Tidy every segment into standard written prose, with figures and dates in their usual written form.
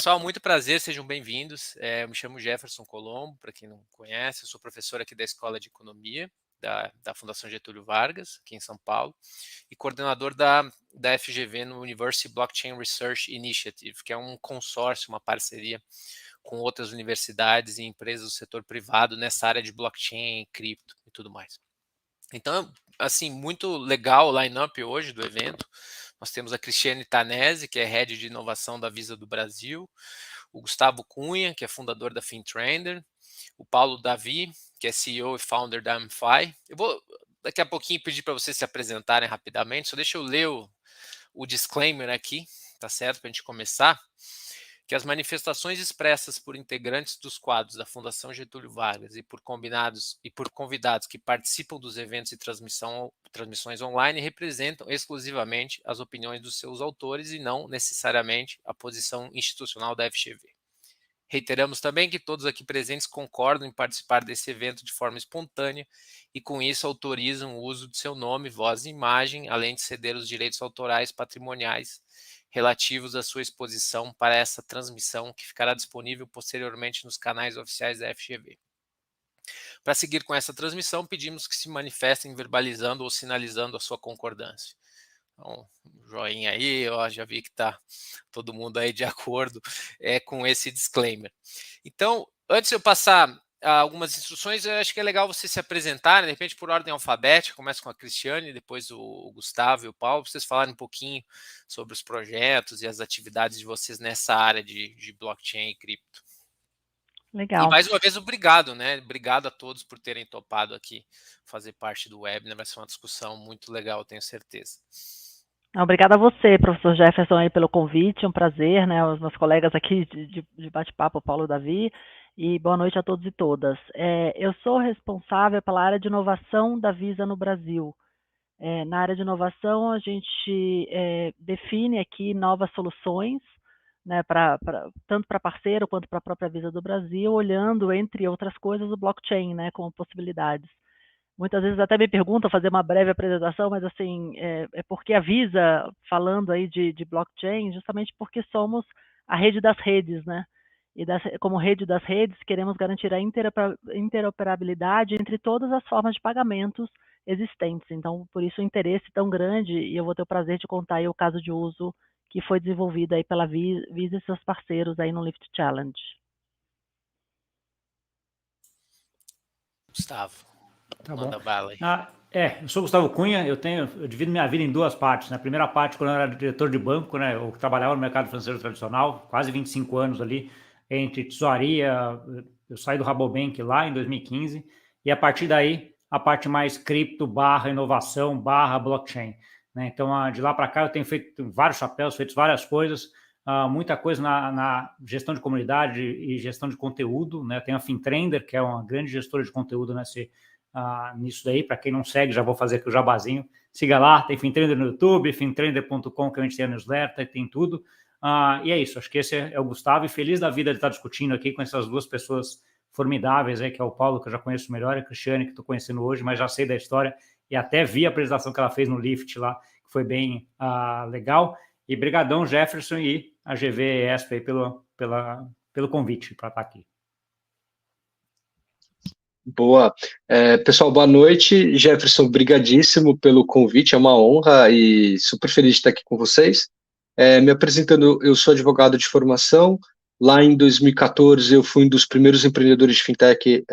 pessoal, muito prazer, sejam bem-vindos. Eu me chamo Jefferson Colombo, para quem não conhece, eu sou professor aqui da Escola de Economia da Fundação Getúlio Vargas, aqui em São Paulo, e coordenador da FGV no University Blockchain Research Initiative, que é um consórcio, uma parceria com outras universidades e empresas do setor privado nessa área de blockchain, cripto e tudo mais. Então, assim, muito legal o line-up hoje do evento. Nós temos a Cristiane Tanese, que é Head de Inovação da Visa do Brasil, o Gustavo Cunha, que é fundador da FinTrender, o Paulo Davi, que é CEO e Founder da Amfi. Eu vou daqui a pouquinho pedir para vocês se apresentarem rapidamente, só deixa eu ler o disclaimer aqui, tá certo, para a gente começar, que as manifestações expressas por integrantes dos quadros da Fundação Getúlio Vargas e por convidados que participam dos eventos e transmissões online representam exclusivamente as opiniões dos seus autores e não necessariamente a posição institucional da FGV. Reiteramos também que todos aqui presentes concordam em participar desse evento de forma espontânea e, com isso, autorizam o uso de seu nome, voz e imagem, além de ceder os direitos autorais patrimoniais relativos à sua exposição para essa transmissão, que ficará disponível posteriormente nos canais oficiais da FGV. Para seguir com essa transmissão, pedimos que se manifestem verbalizando ou sinalizando a sua concordância. Então, joinha aí, ó, já vi que está todo mundo aí de acordo com esse disclaimer. Então, antes de eu passar algumas instruções, eu acho que é legal vocês se apresentarem, de repente por ordem alfabética, começa com a Cristiane, depois o Gustavo e o Paulo, para vocês falarem um pouquinho sobre os projetos e as atividades de vocês nessa área de blockchain e cripto. Legal. E mais uma vez, obrigado, né? Obrigado a todos por terem topado aqui fazer parte do webinar, vai ser uma discussão muito legal, tenho certeza. Obrigada a você, professor Jefferson, aí, pelo convite, um prazer, né? Os meus colegas aqui de bate-papo, Paulo e Davi, e boa noite a todos e todas. Eu sou responsável pela área de inovação da Visa no Brasil. Na área de inovação, a gente define aqui novas soluções, né, tanto para parceiro quanto para a própria Visa do Brasil, olhando, entre outras coisas, o blockchain, né, como possibilidades. Muitas vezes até me perguntam fazer uma breve apresentação, mas assim, é porque a Visa, falando aí de blockchain, justamente porque somos a rede das redes, né? E como rede das redes, queremos garantir a interoperabilidade entre todas as formas de pagamentos existentes. Então, por isso o interesse tão grande, e eu vou ter o prazer de contar aí o caso de uso que foi desenvolvido aí pela Visa e seus parceiros aí no Lift Challenge. Gustavo. Tá Manda bala aí. Eu sou Gustavo Cunha, eu divido minha vida em duas partes. Na primeira parte, quando eu era diretor de banco, né, eu trabalhava no mercado financeiro tradicional, quase 25 anos ali, entre tesouraria, eu saí do Rabobank lá em 2015, e a partir daí, a parte mais cripto, inovação, blockchain. Né? Então, de lá para cá, eu tenho feito vários chapéus, feito várias coisas, muita coisa na gestão de comunidade e gestão de conteúdo. Né? Tenho a FinTrender, que é uma grande gestora de conteúdo nisso daí. Para quem não segue, já vou fazer aqui o jabazinho. Siga lá, tem FinTrender no YouTube, fintrender.com, que a gente tem a newsletter, tem tudo. E é isso, acho que esse é o Gustavo, e feliz da vida de estar discutindo aqui com essas duas pessoas formidáveis, aí, que é o Paulo, que eu já conheço melhor, e a Cristiane, que estou conhecendo hoje, mas já sei da história, e até vi a apresentação que ela fez no Lift lá, que foi bem legal. E brigadão, Jefferson, e a GV ESP aí pelo convite para estar aqui. Boa. Pessoal, boa noite. Jefferson, brigadíssimo pelo convite, é uma honra e super feliz de estar aqui com vocês. Me apresentando, eu sou advogado de formação. Lá em 2014, eu fui um dos primeiros empreendedores de fintech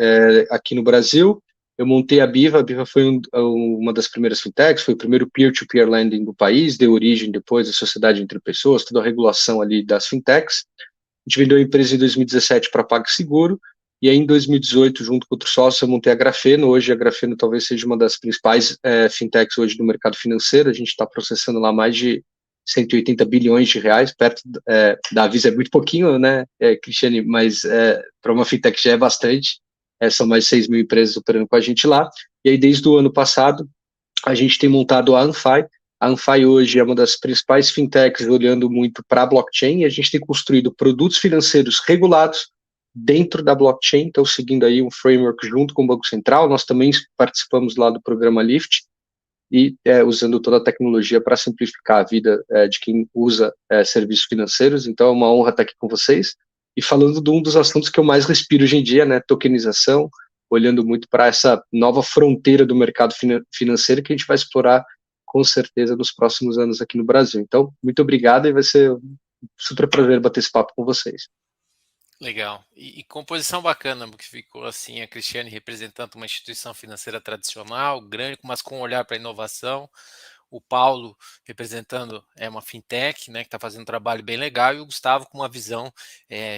aqui no Brasil. Eu montei a Biva foi uma das primeiras fintechs, foi o primeiro peer-to-peer lending do país, deu origem depois à sociedade entre pessoas, toda a regulação ali das fintechs. A gente vendeu a empresa em 2017 para PagSeguro, e aí em 2018, junto com outro sócio, eu montei a Grafeno. Hoje a Grafeno talvez seja uma das principais fintechs hoje do mercado financeiro. A gente está processando lá mais de 180 bilhões de reais, perto da Visa é muito pouquinho, né, Cristiane, mas para uma fintech já é bastante. São mais de 6 mil empresas operando com a gente lá. E aí, desde o ano passado, a gente tem montado a Amfi. A Amfi hoje é uma das principais fintechs olhando muito para a blockchain, e a gente tem construído produtos financeiros regulados dentro da blockchain, então seguindo aí um framework junto com o Banco Central. Nós também participamos lá do programa Lift, e usando toda a tecnologia para simplificar a vida de quem usa serviços financeiros. Então é uma honra estar aqui com vocês. E falando de um dos assuntos que eu mais respiro hoje em dia, né, tokenização, olhando muito para essa nova fronteira do mercado financeiro que a gente vai explorar com certeza nos próximos anos aqui no Brasil. Então, muito obrigado e vai ser um super prazer bater esse papo com vocês. Legal. E composição bacana, porque ficou assim, a Cristiane representando uma instituição financeira tradicional, grande, mas com um olhar para a inovação. O Paulo representando uma fintech, né, que está fazendo um trabalho bem legal, e o Gustavo com uma visão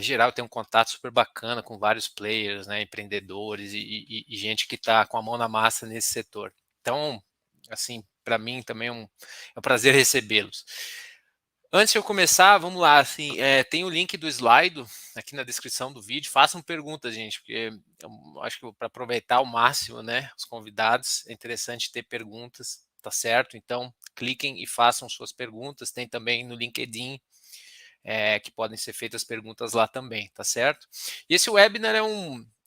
geral, tem um contato super bacana com vários players, né, empreendedores e gente que está com a mão na massa nesse setor. Então, assim, para mim também é um prazer recebê-los. Antes de eu começar, vamos lá, assim, tem o link do Slido aqui na descrição do vídeo, façam perguntas, gente, porque eu acho que para aproveitar ao máximo, né, os convidados, é interessante ter perguntas, tá certo? Então, cliquem e façam suas perguntas, tem também no LinkedIn, que podem ser feitas perguntas lá também, tá certo? E esse webinar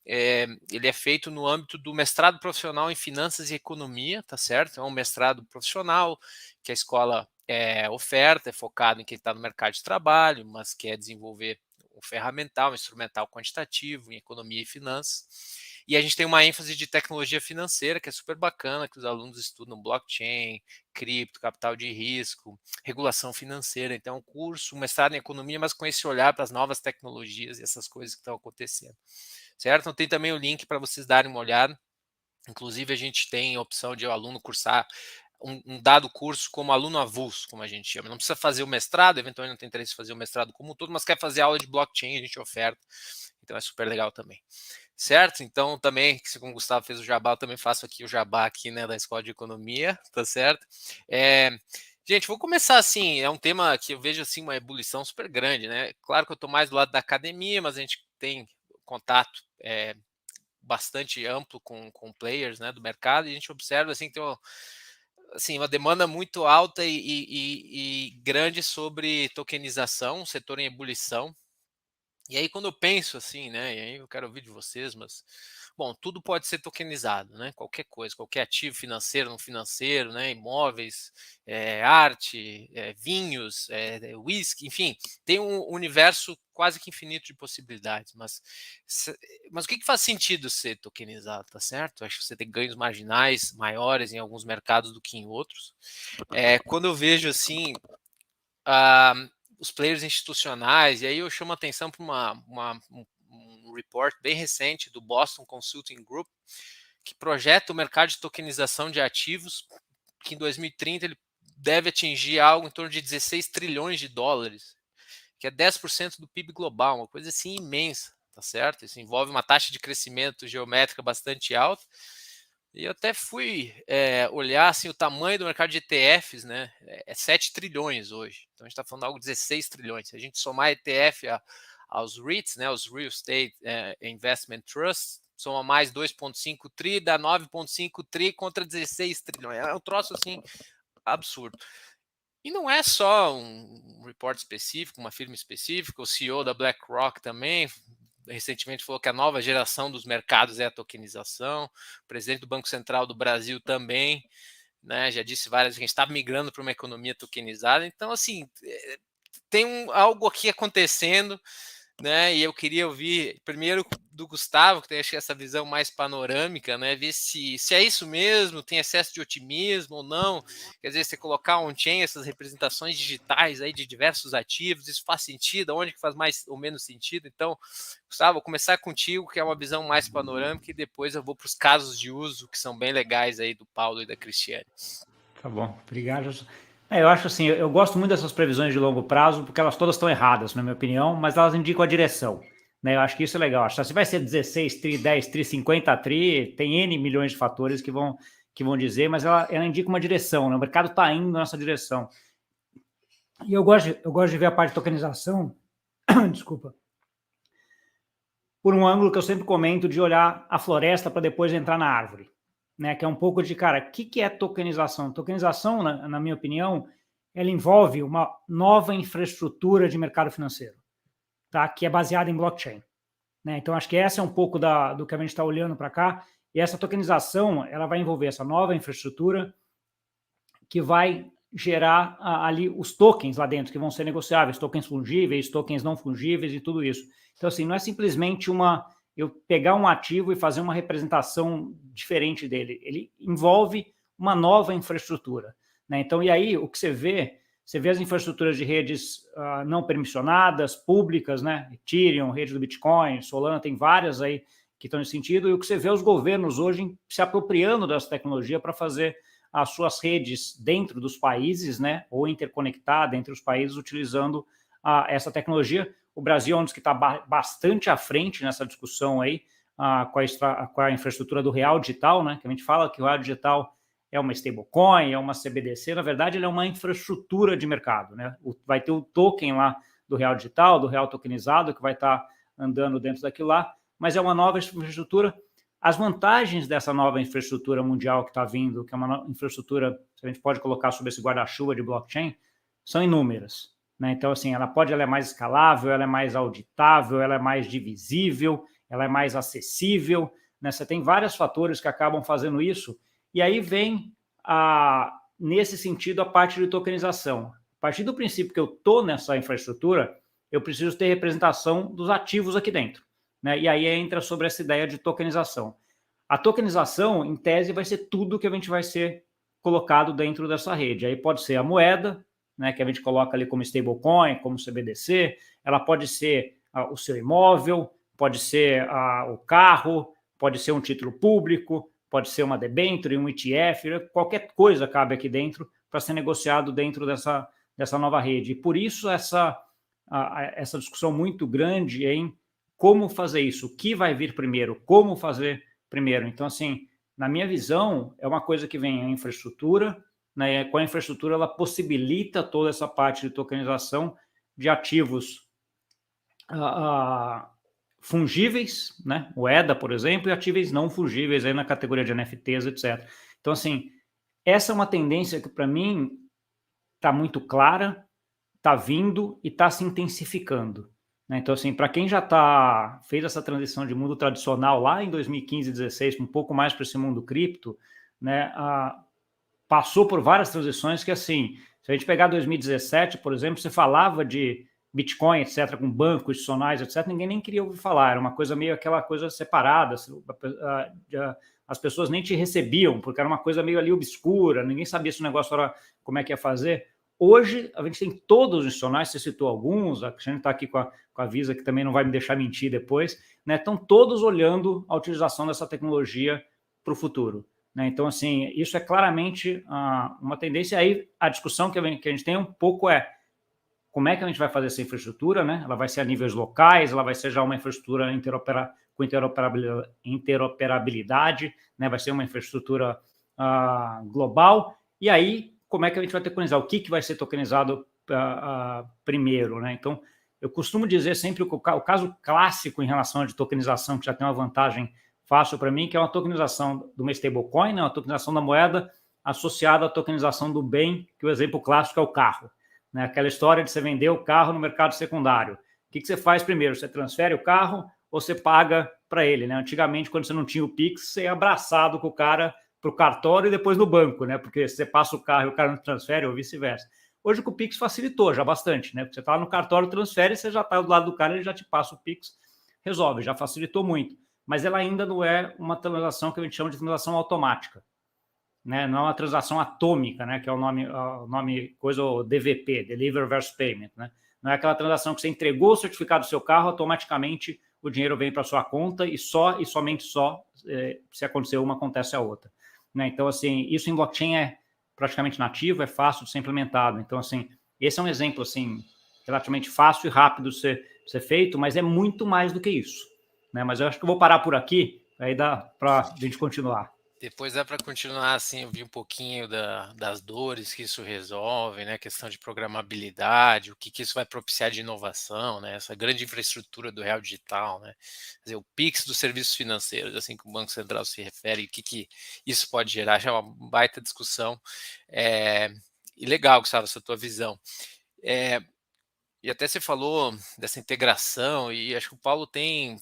ele é feito no âmbito do mestrado profissional em Finanças e Economia, tá certo? É um mestrado profissional que a escola oferta, é focado em quem está no mercado de trabalho, mas quer desenvolver o ferramental, o instrumental quantitativo em economia e finanças. E a gente tem uma ênfase de tecnologia financeira, que é super bacana, que os alunos estudam blockchain, cripto, capital de risco, regulação financeira. Então, um curso, um mestrado em economia, mas com esse olhar para as novas tecnologias e essas coisas que estão acontecendo. Certo? Então, tem também o link para vocês darem uma olhada. Inclusive, a gente tem a opção de o aluno cursar um dado curso como aluno avulso, como a gente chama. Não precisa fazer o mestrado, eventualmente não tem interesse em fazer o mestrado como um todo, mas quer fazer aula de blockchain, a gente oferta. Então é super legal também. Certo? Então também, se como o Gustavo fez o jabá, eu também faço aqui o jabá aqui, né, da Escola de Economia, tá certo? Gente, vou começar assim, é um tema que eu vejo assim uma ebulição super grande, né? Claro que eu estou mais do lado da academia, mas a gente tem contato bastante amplo com players, né, do mercado, e a gente observa assim, que tem uma demanda muito alta e grande sobre tokenização, um setor em ebulição. E aí, quando eu penso assim, né, e aí eu quero ouvir de vocês, mas, bom, tudo pode ser tokenizado, né, qualquer coisa, qualquer ativo financeiro, não financeiro, né, imóveis, arte, vinhos, whisky, enfim, tem um universo quase que infinito de possibilidades, mas o que faz sentido ser tokenizado, tá certo? Acho que você tem ganhos marginais maiores em alguns mercados do que em outros. Quando eu vejo, assim, os players institucionais, e aí eu chamo a atenção para um report bem recente do Boston Consulting Group, que projeta o mercado de tokenização de ativos, que em 2030 ele deve atingir algo em torno de 16 trilhões de dólares, que é 10% do PIB global, uma coisa assim imensa, tá certo? Isso envolve uma taxa de crescimento geométrica bastante alta. E eu até fui olhar assim, o tamanho do mercado de ETFs, né? É 7 trilhões hoje. Então a gente está falando de algo de 16 trilhões. Se a gente somar ETF aos REITs, né, os Real Estate Investment Trusts, soma mais 2,5 tri, dá 9,5 tri contra 16 trilhões. É um troço assim absurdo. E não é só um report específico, uma firma específica, o CEO da BlackRock também recentemente falou que a nova geração dos mercados é a tokenização, o presidente do Banco Central do Brasil também, né, já disse várias vezes que a gente está migrando para uma economia tokenizada, então assim, tem algo aqui acontecendo, né? E eu queria ouvir primeiro do Gustavo, que tem acho que essa visão mais panorâmica, né? Ver se é isso mesmo, tem excesso de otimismo ou não. Quer dizer, você colocar on-chain essas representações digitais aí de diversos ativos, isso faz sentido? Onde que faz mais ou menos sentido? Então, Gustavo, vou começar contigo, que é uma visão mais panorâmica, e depois eu vou para os casos de uso, que são bem legais aí do Paulo e da Cristiane. Tá bom, obrigado. Eu acho assim, eu gosto muito dessas previsões de longo prazo, porque elas todas estão erradas, na minha opinião, mas elas indicam a direção, né? Eu acho que isso é legal. Acho que se vai ser 16 tri, 10 tri, 50 tri, tem N milhões de fatores que vão dizer, mas ela indica uma direção, né? O mercado está indo nessa direção. E eu gosto de ver a parte de tokenização, desculpa, por um ângulo que eu sempre comento de olhar a floresta para depois entrar na árvore. Né, que é um pouco de, cara, o que é tokenização? Tokenização, na minha opinião, ela envolve uma nova infraestrutura de mercado financeiro, tá? Que é baseada em blockchain. Né? Então, acho que essa é um pouco do que a gente está olhando para cá, e essa tokenização ela vai envolver essa nova infraestrutura que vai gerar ali os tokens lá dentro, que vão ser negociáveis, tokens fungíveis, tokens não fungíveis e tudo isso. Então, assim, não é simplesmente eu pegar um ativo e fazer uma representação diferente dele. Ele envolve uma nova infraestrutura, né? Então, e aí, o que você vê as infraestruturas de redes não permissionadas, públicas, né? Ethereum, rede do Bitcoin, Solana, tem várias aí que estão nesse sentido, e o que você vê os governos hoje se apropriando dessa tecnologia para fazer as suas redes dentro dos países, né, ou interconectada entre os países utilizando essa tecnologia. O Brasil é um dos que está bastante à frente nessa discussão aí, com a infraestrutura do real digital, né, que a gente fala que o real digital é uma stablecoin, é uma CBDC, na verdade ele é uma infraestrutura de mercado, né? Vai ter o token lá do real digital, do real tokenizado, que vai estar andando dentro daquilo lá, mas é uma nova infraestrutura. As vantagens dessa nova infraestrutura mundial que está vindo, que é uma infraestrutura que a gente pode colocar sob esse guarda-chuva de blockchain, são inúmeras, né? Então, assim, ela é mais escalável, ela é mais auditável, ela é mais divisível, ela é mais acessível, né? Você tem vários fatores que acabam fazendo isso, e aí vem, nesse sentido, a parte de tokenização. A partir do princípio que eu estou nessa infraestrutura, eu preciso ter representação dos ativos aqui dentro, né? E aí entra sobre essa ideia de tokenização. A tokenização, em tese, vai ser tudo que a gente vai ser colocado dentro dessa rede. Aí pode ser a moeda, né, que a gente coloca ali como stablecoin, como CBDC, ela pode ser o seu imóvel, pode ser o carro, pode ser um título público, pode ser uma debênture, um ETF, qualquer coisa cabe aqui dentro para ser negociado dentro dessa nova rede. E por isso essa discussão muito grande em como fazer isso, o que vai vir primeiro, como fazer primeiro. Então, assim, na minha visão, é uma coisa que vem a infraestrutura, né? Com a infraestrutura, ela possibilita toda essa parte de tokenização de ativos fungíveis, né? O EDA, por exemplo, e ativos não fungíveis aí na categoria de NFTs, etc. Então, assim, essa é uma tendência que, para mim, está muito clara, está vindo e está se intensificando, né? Então, assim, para quem já fez essa transição de mundo tradicional lá em 2015, 2016, um pouco mais para esse mundo cripto, né? Passou por várias transições que, assim, se a gente pegar 2017, por exemplo, você falava de Bitcoin, etc., com bancos institucionais, etc., ninguém nem queria ouvir falar, era uma coisa meio aquela coisa separada, as pessoas nem te recebiam, porque era uma coisa meio ali obscura, ninguém sabia se o negócio era, como é que ia fazer. Hoje, a gente tem todos os institucionais, você citou alguns, a gente está aqui com a Visa, que também não vai me deixar mentir depois, né? Estão todos olhando a utilização dessa tecnologia para o futuro, né? Então, assim, isso é claramente uma tendência. Aí a discussão que a gente tem um pouco é como é que a gente vai fazer essa infraestrutura, né? Ela vai ser a níveis locais, ela vai ser já uma infraestrutura com interoperabilidade, né? Vai ser uma infraestrutura global. E aí, como é que a gente vai tokenizar? O que vai ser tokenizado primeiro, né? Então, eu costumo dizer sempre que o caso clássico em relação à de tokenização, que já tem uma vantagem fácil para mim, que é uma tokenização de uma stablecoin, né? Uma tokenização da moeda associada à tokenização do bem, que o exemplo clássico é o carro, né? Aquela história de você vender o carro no mercado secundário. O que você faz primeiro? Você transfere o carro ou você paga para ele, né? Antigamente, quando você não tinha o Pix, você ia abraçado com o cara para o cartório e depois no banco, né? Porque você passa o carro e o cara não transfere ou vice-versa. Hoje com o Pix facilitou já bastante, né? Porque você está lá no cartório, transfere, você já está do lado do cara, ele já te passa o Pix, resolve, já facilitou muito. Mas ela ainda não é uma transação que a gente chama de transação automática, né? Não é uma transação atômica, né? Que é o nome coisa, o DVP, Deliver versus Payment, né? Não é aquela transação que você entregou o certificado do seu carro, automaticamente o dinheiro vem para sua conta e somente se acontecer uma, acontece a outra, né? Então, assim, isso em blockchain é praticamente nativo, é fácil de ser implementado. Então, assim, esse é um exemplo, assim, relativamente fácil e rápido de ser feito, mas é muito mais do que isso, né? Mas eu acho que eu vou parar por aqui, aí dá para a gente continuar. Depois dá para continuar, assim, eu vi um pouquinho das dores que isso resolve, né? Questão de programabilidade, o que isso vai propiciar de inovação, né? Essa grande infraestrutura do real digital, né? Quer dizer, o Pix dos serviços financeiros, assim que o Banco Central se refere, o que isso pode gerar, já é uma baita discussão. E legal, Gustavo, essa tua visão. E até você falou dessa integração, e acho que o Paulo tem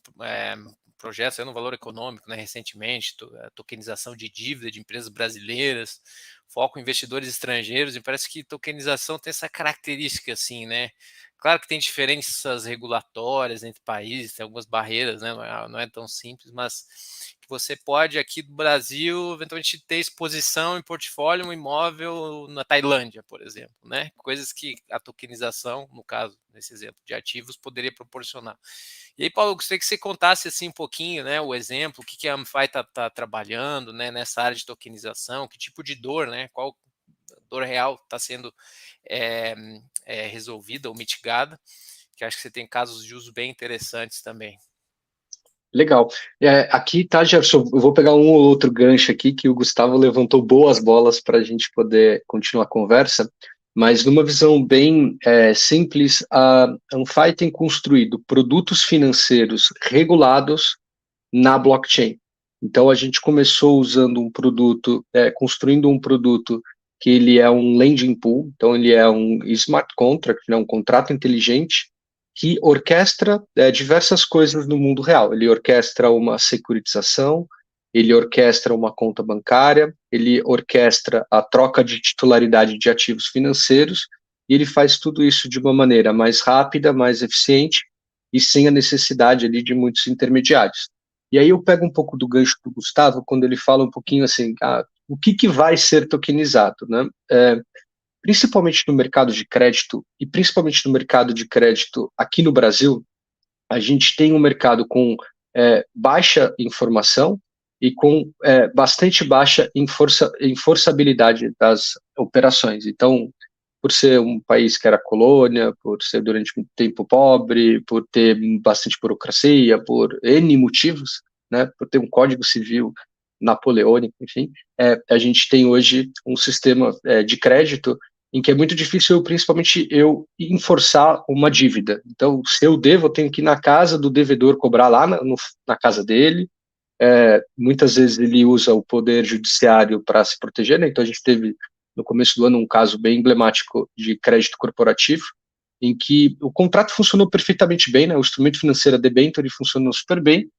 projeto saiu no Valor Econômico, né, recentemente, a tokenização de dívida de empresas brasileiras, foco em investidores estrangeiros, e parece que tokenização tem essa característica, assim, né? Claro que tem diferenças regulatórias entre países, tem algumas barreiras, né? Não é tão simples, mas que você pode, aqui do Brasil, eventualmente ter exposição em portfólio, um imóvel na Tailândia, por exemplo, né? Coisas que a tokenização, no caso, nesse exemplo de ativos, poderia proporcionar. E aí, Paulo, eu gostaria que você contasse assim um pouquinho, né, o exemplo, o que a Amplify está trabalhando, né, nessa área de tokenização, que tipo de dor, né, qual dor real está sendo resolvida ou mitigada, que acho que você tem casos de uso bem interessantes também. Legal. Aqui, tá, Jefferson, eu vou pegar um ou outro gancho aqui, que o Gustavo levantou boas bolas para a gente poder continuar a conversa, mas numa visão bem simples, a Amplify tem construído produtos financeiros regulados na blockchain. Então, a gente começou usando um produto, construindo um produto que ele é um lending pool, então ele é um smart contract, né, um contrato inteligente, que orquestra diversas coisas no mundo real. Ele orquestra uma securitização, ele orquestra uma conta bancária, ele orquestra a troca de titularidade de ativos financeiros, e ele faz tudo isso de uma maneira mais rápida, mais eficiente e sem a necessidade ali de muitos intermediários. E aí eu pego um pouco do gancho do Gustavo, quando ele fala um pouquinho assim, o que vai ser tokenizado, né? Principalmente no mercado de crédito, e principalmente no mercado de crédito aqui no Brasil, a gente tem um mercado com baixa informação e com bastante baixa enforçabilidade das operações. Então, por ser um país que era colônia, por ser durante muito tempo pobre, por ter bastante burocracia, por N motivos, né, por ter um código civil napoleônico, enfim, a gente tem hoje um sistema de crédito em que é muito difícil, principalmente, eu enforçar uma dívida. Então, se eu devo, eu tenho que ir na casa do devedor cobrar lá na casa dele. Muitas vezes ele usa o poder judiciário para se proteger, né? Então, a gente teve, no começo do ano, um caso bem emblemático de crédito corporativo, em que o contrato funcionou perfeitamente bem, né? O instrumento financeiro, a debênture, funcionou super bem.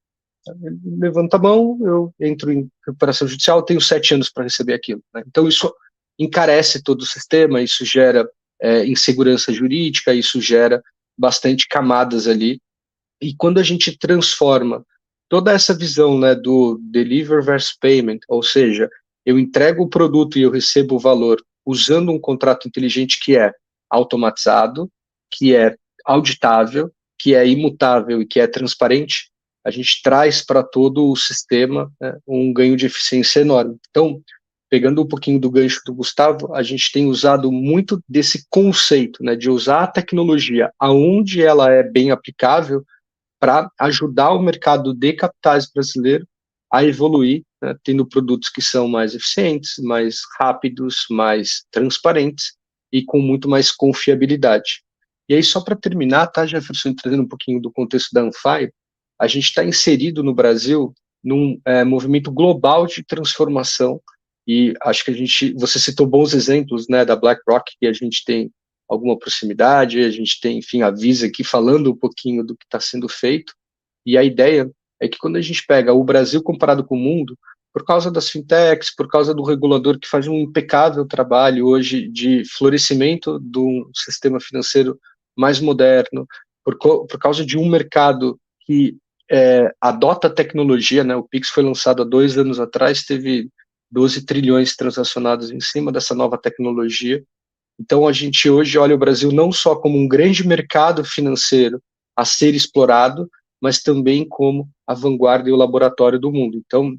Ele levanta a mão, eu entro em recuperação judicial, tenho 7 anos para receber aquilo, né? Então, isso encarece todo o sistema, isso gera insegurança jurídica, isso gera bastante camadas ali. E quando a gente transforma toda essa visão, né, do deliver versus payment, ou seja, eu entrego o produto e eu recebo o valor usando um contrato inteligente que é automatizado, que é auditável, que é imutável e que é transparente, a gente traz para todo o sistema, né, um ganho de eficiência enorme. Então, pegando um pouquinho do gancho do Gustavo, a gente tem usado muito desse conceito, né, de usar a tecnologia aonde ela é bem aplicável para ajudar o mercado de capitais brasileiro a evoluir, né, tendo produtos que são mais eficientes, mais rápidos, mais transparentes e com muito mais confiabilidade. E aí, só para terminar, tá, Jefferson, trazendo um pouquinho do contexto da Amplify, a gente está inserido no Brasil num movimento global de transformação, e acho que você citou bons exemplos, né, da BlackRock, que a gente tem alguma proximidade, a gente tem, enfim, a Visa aqui falando um pouquinho do que está sendo feito, e a ideia é que quando a gente pega o Brasil comparado com o mundo, por causa das fintechs, por causa do regulador que faz um impecável trabalho hoje de florescimento do sistema financeiro mais moderno, por causa de um mercado que adota a tecnologia, né? O Pix foi lançado há 2 anos atrás, teve 12 trilhões transacionados em cima dessa nova tecnologia. Então, a gente hoje olha o Brasil não só como um grande mercado financeiro a ser explorado, mas também como a vanguarda e o laboratório do mundo. Então,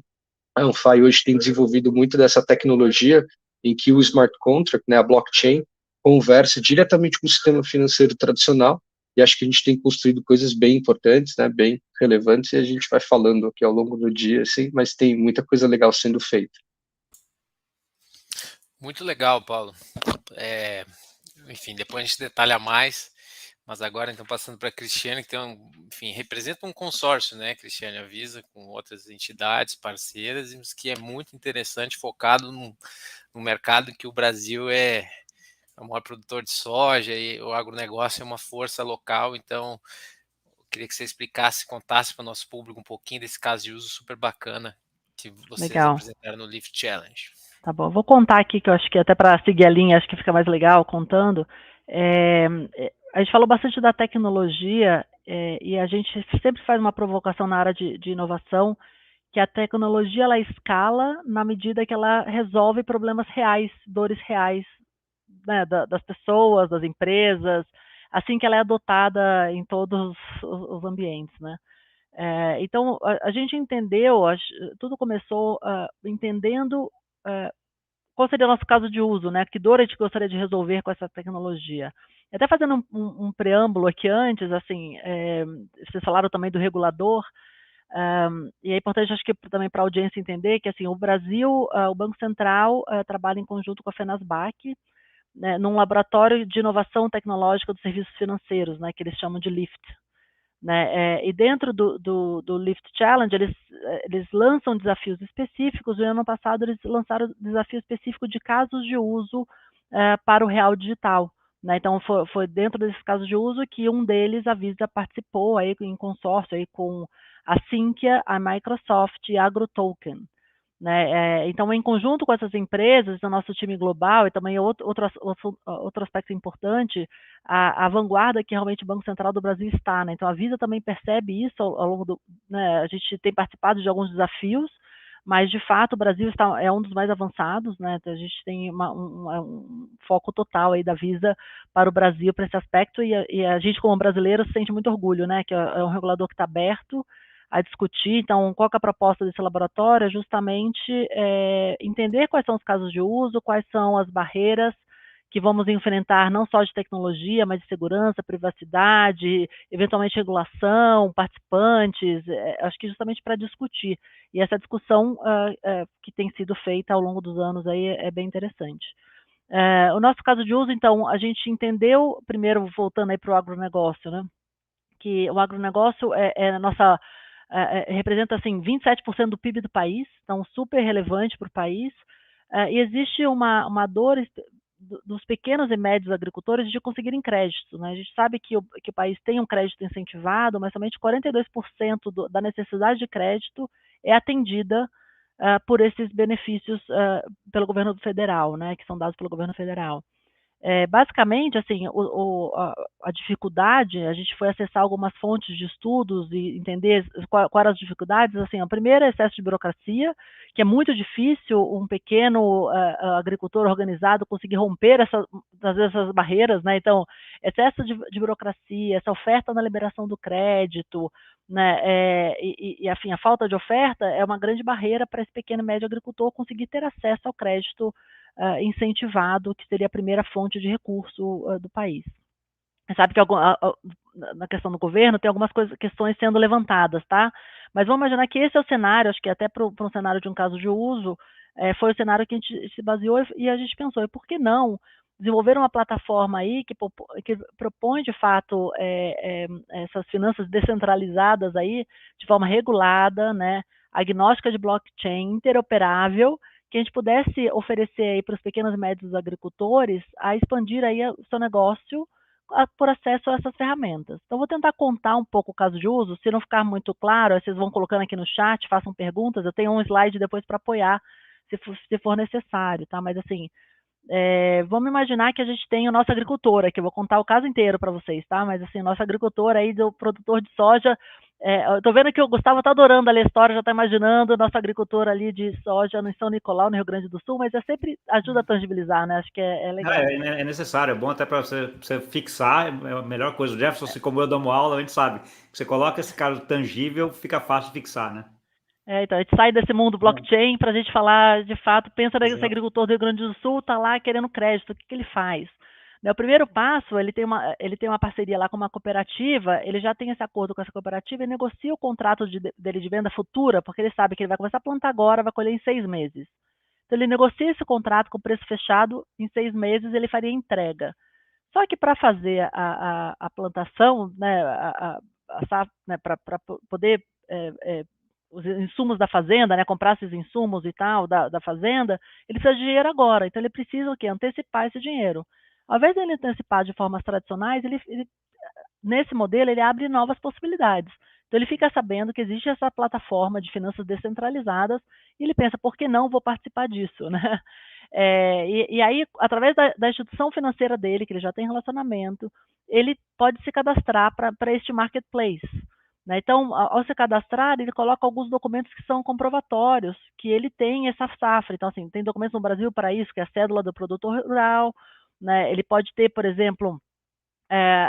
a Amplify hoje tem desenvolvido muito dessa tecnologia em que o smart contract, né, a blockchain, conversa diretamente com o sistema financeiro tradicional, e acho que a gente tem construído coisas bem importantes, né, bem relevantes, e a gente vai falando aqui ao longo do dia, assim, mas tem muita coisa legal sendo feita. Muito legal, Paulo. Enfim, depois a gente detalha mais, mas agora então passando para a Cristiane, que tem enfim, representa um consórcio, né, Cristiane, a Visa, com outras entidades parceiras, que é muito interessante, focado no mercado que o Brasil é o maior produtor de soja e o agronegócio é uma força local, então Queria que você explicasse, contasse para o nosso público um pouquinho desse caso de uso super bacana que vocês Legal. apresentaram no Lift Challenge. Tá bom, vou contar aqui, que eu acho que até para seguir a linha, acho que fica mais legal contando. A gente falou bastante da tecnologia, e a gente sempre faz uma provocação na área de inovação, que a tecnologia ela escala na medida que ela resolve problemas reais, dores reais, né, das pessoas, das empresas, assim que ela é adotada em todos os ambientes, né? Então, a gente entendeu, tudo começou entendendo qual seria o nosso caso de uso, né? Que dor a gente gostaria de resolver com essa tecnologia. Até fazendo um preâmbulo aqui antes, assim, vocês falaram também do regulador, e é importante, acho que também para a audiência entender que, assim, o Brasil, o Banco Central trabalha em conjunto com a FENASBAC, né, num laboratório de inovação tecnológica dos serviços financeiros, né, que eles chamam de LIFT. Né, e dentro do Lift Challenge, eles lançam desafios específicos. No ano passado, eles lançaram desafio específico de casos de uso para o real digital. Né, então, foi dentro desses casos de uso que um deles, a Visa, participou aí, em consórcio aí, com a Sinqia, a Microsoft e a AgroToken. Né? Então, em conjunto com essas empresas, o nosso time global, e também outro aspecto importante, a vanguarda que realmente o Banco Central do Brasil está. Né? Então, a Visa também percebe isso ao longo do... Né? A gente tem participado de alguns desafios, mas, de fato, o Brasil é um dos mais avançados. Né? Então, a gente tem um foco total aí da Visa para o Brasil, para esse aspecto, e a gente, como brasileiro, se sente muito orgulho, né? Que é um regulador que está aberto a discutir. Então, qual que é a proposta desse laboratório? É justamente entender quais são os casos de uso, quais são as barreiras que vamos enfrentar, não só de tecnologia, mas de segurança, privacidade, eventualmente regulação, participantes, acho que justamente para discutir. E essa discussão que tem sido feita ao longo dos anos aí é bem interessante. O nosso caso de uso, então, a gente entendeu, primeiro, voltando aí para o agronegócio, né, que o agronegócio representa assim 27% do PIB do país, então super relevante para o país, e existe uma dor dos pequenos e médios agricultores de conseguirem crédito. Né? A gente sabe que o país tem um crédito incentivado, mas somente 42% da necessidade de crédito é atendida por esses benefícios pelo governo federal, né, que são dados pelo governo federal. Basicamente, assim, a dificuldade, a gente foi acessar algumas fontes de estudos e entender quais eram as dificuldades. Assim, a primeira é excesso de burocracia, que é muito difícil um pequeno agricultor organizado conseguir romper às vezes, essas barreiras, né? Então, excesso de burocracia, essa oferta na liberação do crédito, né? Enfim, a falta de oferta é uma grande barreira para esse pequeno e médio agricultor conseguir ter acesso ao crédito incentivado, que seria a primeira fonte de recurso do país. Você sabe que na questão do governo tem algumas questões sendo levantadas, tá? Mas vamos imaginar que esse é o cenário, acho que até para um cenário de um caso de uso, foi o cenário que a gente se baseou e a gente pensou, e por que não desenvolver uma plataforma aí que propõe, de fato, essas finanças descentralizadas aí, de forma regulada, né, agnóstica de blockchain, interoperável, que a gente pudesse oferecer aí para os pequenos e médios agricultores a expandir aí o seu negócio por acesso a essas ferramentas. Então, vou tentar contar um pouco o caso de uso. Se não ficar muito claro, vocês vão colocando aqui no chat, façam perguntas. Eu tenho um slide depois para apoiar, se for necessário, tá? Mas, assim, vamos imaginar que a gente tem o nosso agricultor aqui. Eu vou contar o caso inteiro para vocês, tá? Mas, assim, nosso agricultor aí, do produtor de soja, eu tô vendo que o Gustavo está adorando ali a história, já está imaginando o nosso agricultor ali de soja no São Nicolau, no Rio Grande do Sul, mas sempre ajuda a tangibilizar, né? Acho que é legal. É necessário, é bom até para você fixar, é a melhor coisa. O Jefferson, se como eu dou aula, a gente sabe. Você coloca esse caso tangível, fica fácil de fixar, né? Então, a gente sai desse mundo blockchain para a gente falar, de fato, pensa nesse agricultor do Rio Grande do Sul, está lá querendo crédito, o que ele faz? O primeiro passo, ele tem uma parceria lá com uma cooperativa, ele já tem esse acordo com essa cooperativa e negocia o contrato dele de venda futura, porque ele sabe que ele vai começar a plantar agora, vai colher em 6 meses. Então, ele negocia esse contrato com preço fechado, em 6 meses ele faria entrega. Só que para fazer a plantação, né, né, para poder os insumos da fazenda, né, comprar esses insumos e tal da fazenda, ele precisa de dinheiro agora. Então, ele precisa o quê? Antecipar esse dinheiro. Ao invés de ele antecipar de formas tradicionais, ele nesse modelo, ele abre novas possibilidades. Então, ele fica sabendo que existe essa plataforma de finanças descentralizadas e ele pensa, por que não vou participar disso, né? E aí, através da instituição financeira dele, que ele já tem relacionamento, ele pode se cadastrar para este marketplace. Né? Então, ao se cadastrar, ele coloca alguns documentos que são comprovatórios que ele tem essa safra. Então, assim, tem documentos no Brasil para isso, que é a cédula do produtor rural, né? Ele pode ter, por exemplo,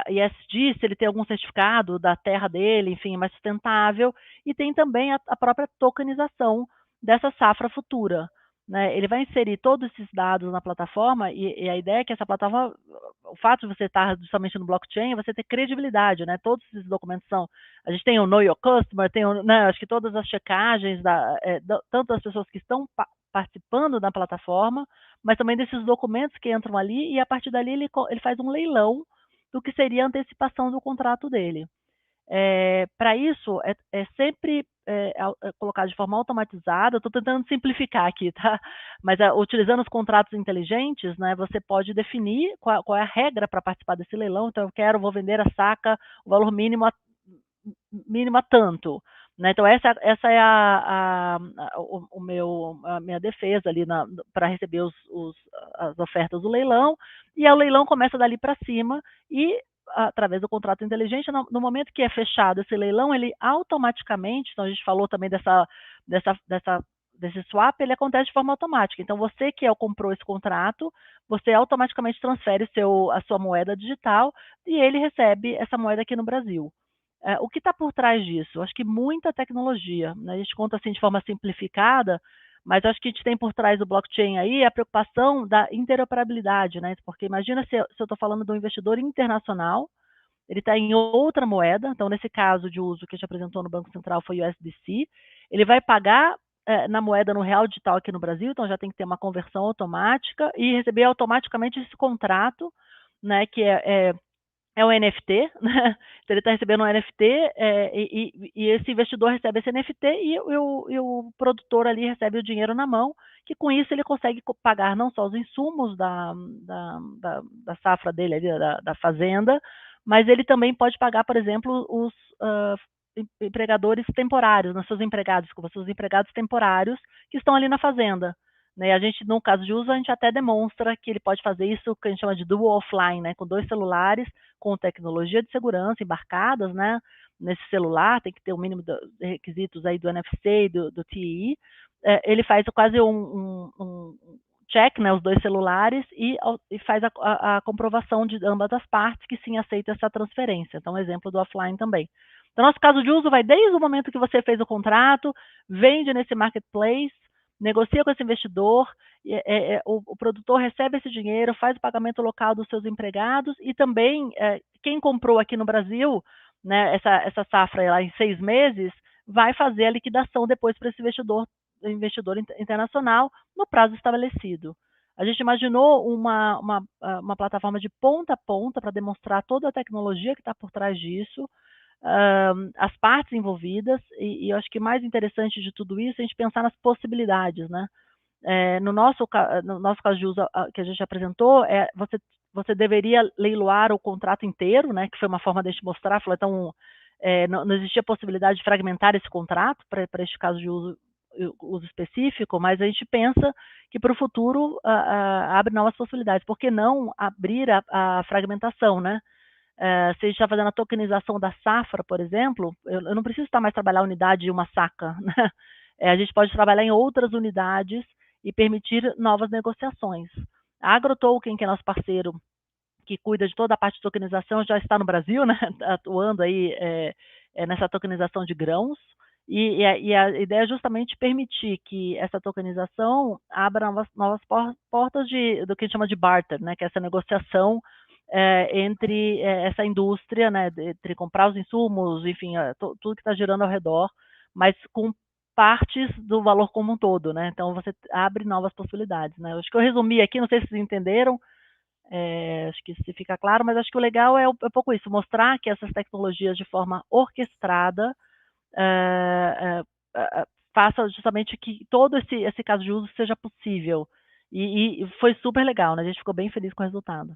ESG, se ele tem algum certificado da terra dele, enfim, mais sustentável, e tem também a própria tokenização dessa safra futura. Né? Ele vai inserir todos esses dados na plataforma e a ideia é que essa plataforma, o fato de você estar justamente no blockchain, você ter credibilidade, né? Todos esses documentos são, a gente tem o Know Your Customer, tem né, acho que todas as checagens, tanto das pessoas que estão participando da plataforma, mas também desses documentos que entram ali e a partir dali ele faz um leilão do que seria a antecipação do contrato dele. Para isso, é sempre colocado de forma automatizada. Estou tentando simplificar aqui, tá? Mas utilizando os contratos inteligentes, né, você pode definir qual é a regra para participar desse leilão. Então, vou vender a saca, o valor mínimo a tanto. Né? Então, essa é a minha defesa ali para receber as ofertas do leilão, e o leilão começa dali para cima, e através do contrato inteligente, no momento que é fechado esse leilão, ele automaticamente, então a gente falou também desse swap, ele acontece de forma automática. Então, você que comprou esse contrato, você automaticamente transfere a sua moeda digital e ele recebe essa moeda aqui no Brasil. O que está por trás disso? Acho que muita tecnologia. Né? A gente conta assim de forma simplificada, mas acho que a gente tem por trás do blockchain aí a preocupação da interoperabilidade, né? Porque imagina se eu estou falando de um investidor internacional, ele está em outra moeda, então nesse caso de uso que a gente apresentou no Banco Central foi o USDC, ele vai pagar na moeda no real digital aqui no Brasil, então já tem que ter uma conversão automática e receber automaticamente esse contrato, né, que é um NFT, né? Então ele está recebendo um NFT e esse investidor recebe esse NFT e o produtor ali recebe o dinheiro na mão, que com isso ele consegue pagar não só os insumos da safra dele, ali, da fazenda, mas ele também pode pagar, por exemplo, os empregadores temporários, seus empregados temporários que estão ali na fazenda. Né? A gente, no caso de uso, a gente até demonstra que ele pode fazer isso que a gente chama de dual offline, né? Com 2 celulares, com tecnologia de segurança embarcadas, né? Nesse celular, tem que ter o mínimo de requisitos aí do NFC e do TII. Ele faz quase um check, né? Os 2 celulares e faz a comprovação de ambas as partes que sim aceita essa transferência. Então, exemplo do offline também. Então, nosso caso de uso vai desde o momento que você fez o contrato, vende nesse marketplace, negocia com esse investidor, o produtor recebe esse dinheiro, faz o pagamento local dos seus empregados e também quem comprou aqui no Brasil, né, essa safra lá em 6 meses, vai fazer a liquidação depois para esse investidor internacional no prazo estabelecido. A gente imaginou uma plataforma de ponta a ponta para demonstrar toda a tecnologia que está por trás disso, as partes envolvidas, e eu acho que mais interessante de tudo isso é a gente pensar nas possibilidades, né? No nosso caso de uso que a gente apresentou, você deveria leiloar o contrato inteiro, né? Que foi uma forma de a gente mostrar, falou, então não existia possibilidade de fragmentar esse contrato para este caso de uso específico, mas a gente pensa que para o futuro abre novas possibilidades. Por que não abrir a fragmentação, né? Se a gente está fazendo a tokenização da safra, por exemplo, eu não preciso mais trabalhar a unidade de uma saca, né? A gente pode trabalhar em outras unidades e permitir novas negociações. A AgroToken, que é nosso parceiro, que cuida de toda a parte de tokenização, já está no Brasil, né? Atuando aí nessa tokenização de grãos, e a ideia é justamente permitir que essa tokenização abra novas portas do que a gente chama de barter, né? Que é essa negociação entre essa indústria, né, entre comprar os insumos, enfim, tudo que está girando ao redor, mas com partes do valor como um todo, né? Então você abre novas possibilidades, né? Acho que eu resumi aqui, não sei se vocês entenderam, acho que se fica claro, mas acho que o legal é um pouco isso, mostrar que essas tecnologias de forma orquestrada faça justamente que todo esse caso de uso seja possível. E foi super legal, né? A gente ficou bem feliz com o resultado.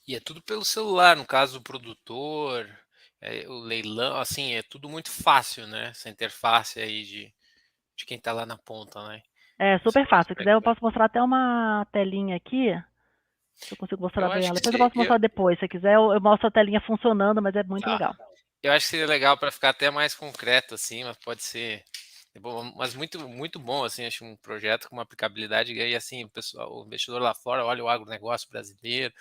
E é tudo pelo celular, no caso do produtor, o leilão, assim, é tudo muito fácil, né? Essa interface aí de quem está lá na ponta, né? É Isso é super um fácil. Se quiser, eu aspecto. posso mostrar até uma telinha aqui. Se eu consigo mostrar Eu bem acho ela. que Depois eu posso mostrar depois. Se quiser, eu mostro a telinha funcionando, mas é muito tá. legal. Eu acho que seria legal para ficar até mais concreto, assim, mas pode ser. Bom, mas muito bom, assim, acho um projeto com uma aplicabilidade e assim, o pessoal, o investidor lá fora olha o agronegócio brasileiro,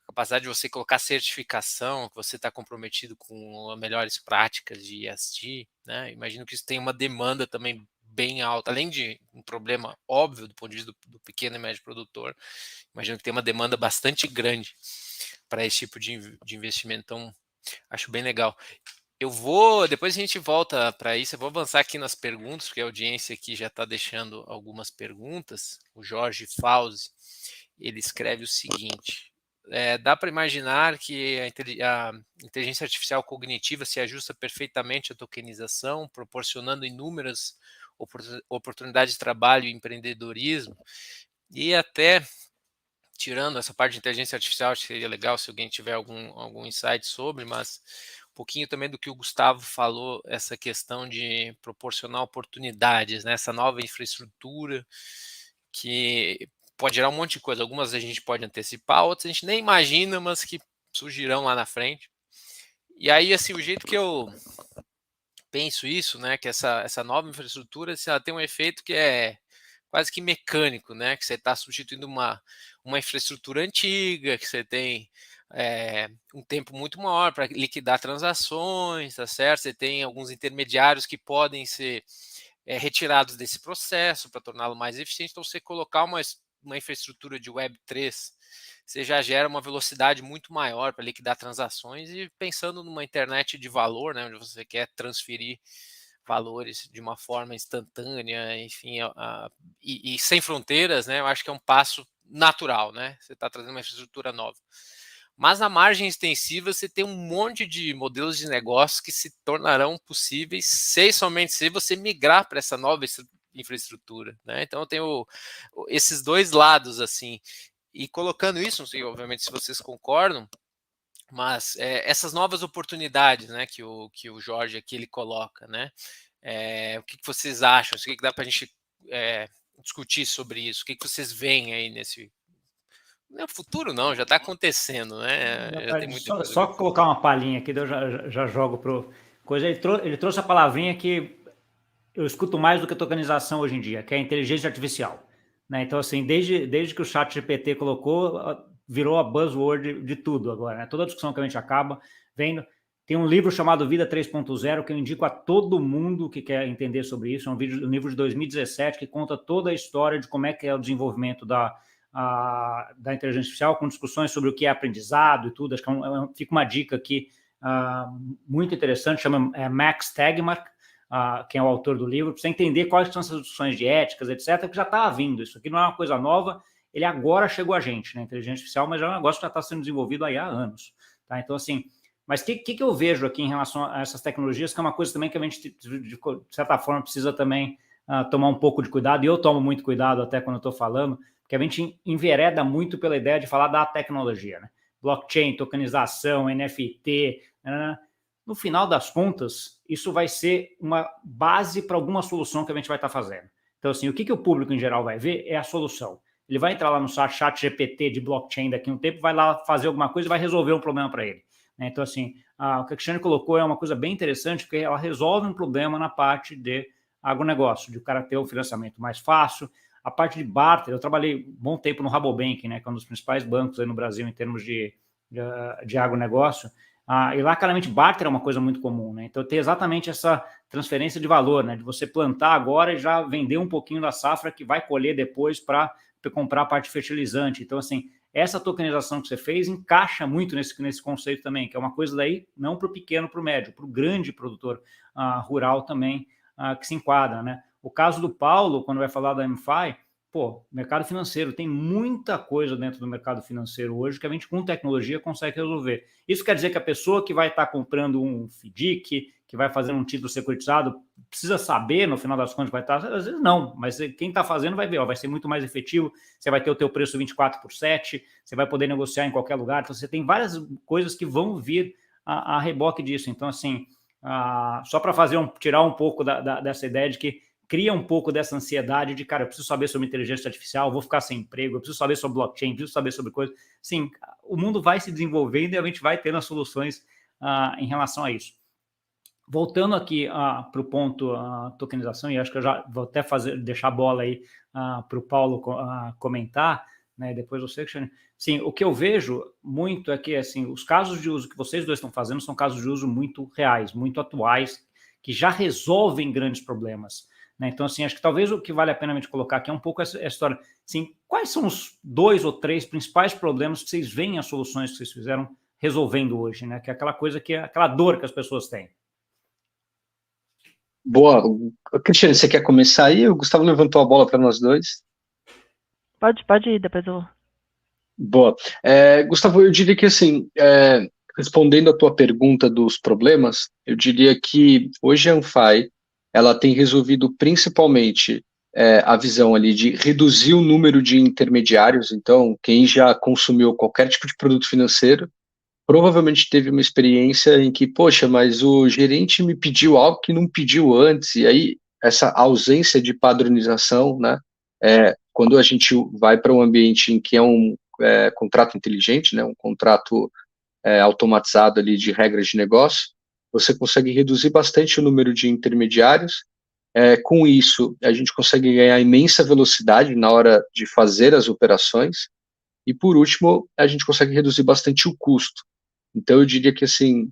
a capacidade de você colocar certificação, que você está comprometido com as melhores práticas de ESG, né? Imagino que isso tem uma demanda também bem alta, além de um problema óbvio do ponto de vista do pequeno e médio produtor, imagino que tem uma demanda bastante grande para esse tipo de investimento, então acho bem legal. Depois a gente volta para isso, eu vou avançar aqui nas perguntas, porque a audiência aqui já está deixando algumas perguntas. O Jorge Fauzi, ele escreve o seguinte: dá para imaginar que a inteligência artificial cognitiva se ajusta perfeitamente à tokenização, proporcionando inúmeras oportunidades de trabalho e empreendedorismo, e até tirando essa parte de inteligência artificial, acho que seria legal se alguém tiver algum insight sobre, mas um pouquinho também do que o Gustavo falou, essa questão de proporcionar oportunidades, né? Essa nova infraestrutura que pode gerar um monte de coisa. Algumas a gente pode antecipar, outras a gente nem imagina, mas que surgirão lá na frente. E aí, assim, o jeito que eu penso isso, né, que essa nova infraestrutura, ela tem um efeito que é quase que mecânico, né, que você está substituindo uma infraestrutura antiga, que você tem um tempo muito maior para liquidar transações, tá certo? Você tem alguns intermediários que podem ser retirados desse processo para torná-lo mais eficiente. Então, você colocar uma infraestrutura de Web3, você já gera uma velocidade muito maior para liquidar transações e pensando numa internet de valor, né, onde você quer transferir valores de uma forma instantânea, enfim, e sem fronteiras, né, eu acho que é um passo natural, né? Você está trazendo uma infraestrutura nova. Mas na margem extensiva você tem um monte de modelos de negócio que se tornarão possíveis somente se você migrar para essa nova infraestrutura, né? Então eu tenho esses dois lados assim, e colocando isso, não sei, obviamente, se vocês concordam, mas essas novas oportunidades, né, que o Jorge aqui ele coloca, né? O que vocês acham? O que dá para a gente discutir sobre isso? O que vocês veem aí nesse... Não é futuro não, já está acontecendo, né? Já tem muita coisa. Só colocar uma palhinha aqui, eu já jogo pro coisa. Ele trouxe a palavrinha que eu escuto mais do que tokenização hoje em dia, que é a inteligência artificial, né? Então, assim, desde que o ChatGPT colocou, virou a buzzword de tudo agora, né? Toda a discussão que a gente acaba vendo. Tem um livro chamado Vida 3.0 que eu indico a todo mundo que quer entender sobre isso. É um livro de 2017 que conta toda a história de como é que é o desenvolvimento da inteligência artificial, com discussões sobre o que é aprendizado e tudo. Acho que fica uma dica aqui muito interessante, chama Max Tegmark, quem é o autor do livro, para você entender quais são essas discussões de éticas, etc., que já está vindo. Isso aqui não é uma coisa nova, ele agora chegou a gente, né? Inteligência artificial, mas é um negócio que já está sendo desenvolvido aí há anos. Tá? Então, assim, mas o que eu vejo aqui em relação a essas tecnologias, que é uma coisa também que a gente, de certa forma, precisa também tomar um pouco de cuidado, e eu tomo muito cuidado até quando eu estou falando, porque a gente envereda muito pela ideia de falar da tecnologia, né? Blockchain, tokenização, NFT, né? No final das contas, isso vai ser uma base para alguma solução que a gente vai estar fazendo. Então, assim, o que o público em geral vai ver é a solução. Ele vai entrar lá no chat GPT de blockchain daqui a um tempo, vai lá fazer alguma coisa e vai resolver um problema para ele. Então, assim, o que a Cristiane colocou é uma coisa bem interessante, porque ela resolve um problema na parte de agronegócio, de o cara ter um financiamento mais fácil. A parte de barter, eu trabalhei um bom tempo no Rabobank, né, que é um dos principais bancos aí no Brasil em termos de agronegócio. E lá, claramente, barter é uma coisa muito comum, né? Então, tem exatamente essa transferência de valor, né? De você plantar agora e já vender um pouquinho da safra que vai colher depois para comprar a parte fertilizante. Então, assim, essa tokenização que você fez encaixa muito nesse conceito também, que é uma coisa daí não para o pequeno, para o médio, para o grande produtor rural também que se enquadra, né? O caso do Paulo, quando vai falar da MFI, mercado financeiro, tem muita coisa dentro do mercado financeiro hoje que a gente com tecnologia consegue resolver. Isso quer dizer que a pessoa que vai estar comprando um FDIC, que vai fazer um título securitizado precisa saber, no final das contas, vai estar... Às vezes não, mas quem está fazendo vai ver, vai ser muito mais efetivo, você vai ter o teu preço 24/7, você vai poder negociar em qualquer lugar, então você tem várias coisas que vão vir a reboque disso. Então, assim, só para tirar um pouco dessa ideia de que cria um pouco dessa ansiedade de, cara, eu preciso saber sobre inteligência artificial, vou ficar sem emprego, eu preciso saber sobre blockchain, preciso saber sobre coisas. Sim, o mundo vai se desenvolvendo e a gente vai tendo as soluções em relação a isso. Voltando aqui para o ponto tokenização, e acho que eu já vou até deixar a bola aí para o Paulo comentar, né, depois você, Cristiane. Sim, o que eu vejo muito é que assim, os casos de uso que vocês dois estão fazendo são casos de uso muito reais, muito atuais, que já resolvem grandes problemas. Né? Então, assim, acho que talvez o que vale a pena a gente colocar aqui é um pouco essa história. Assim, quais são os 2 ou 3 principais problemas que vocês veem as soluções que vocês fizeram resolvendo hoje, né? Que é aquela coisa aquela dor que as pessoas têm. Boa. Cristiane, você quer começar aí? O Gustavo levantou a bola para nós dois. Pode ir, depois eu... Boa. Gustavo, eu diria que, assim, respondendo a tua pergunta dos problemas, eu diria que hoje a Anfai, ela tem resolvido principalmente a visão ali de reduzir o número de intermediários. Então, quem já consumiu qualquer tipo de produto financeiro, provavelmente teve uma experiência em que, poxa, mas o gerente me pediu algo que não pediu antes, e aí essa ausência de padronização, né, quando a gente vai para um ambiente em que é um contrato inteligente, né, um contrato automatizado ali de regras de negócio, você consegue reduzir bastante o número de intermediários. Com isso, a gente consegue ganhar imensa velocidade na hora de fazer as operações, e por último, a gente consegue reduzir bastante o custo. Então, eu diria que, assim,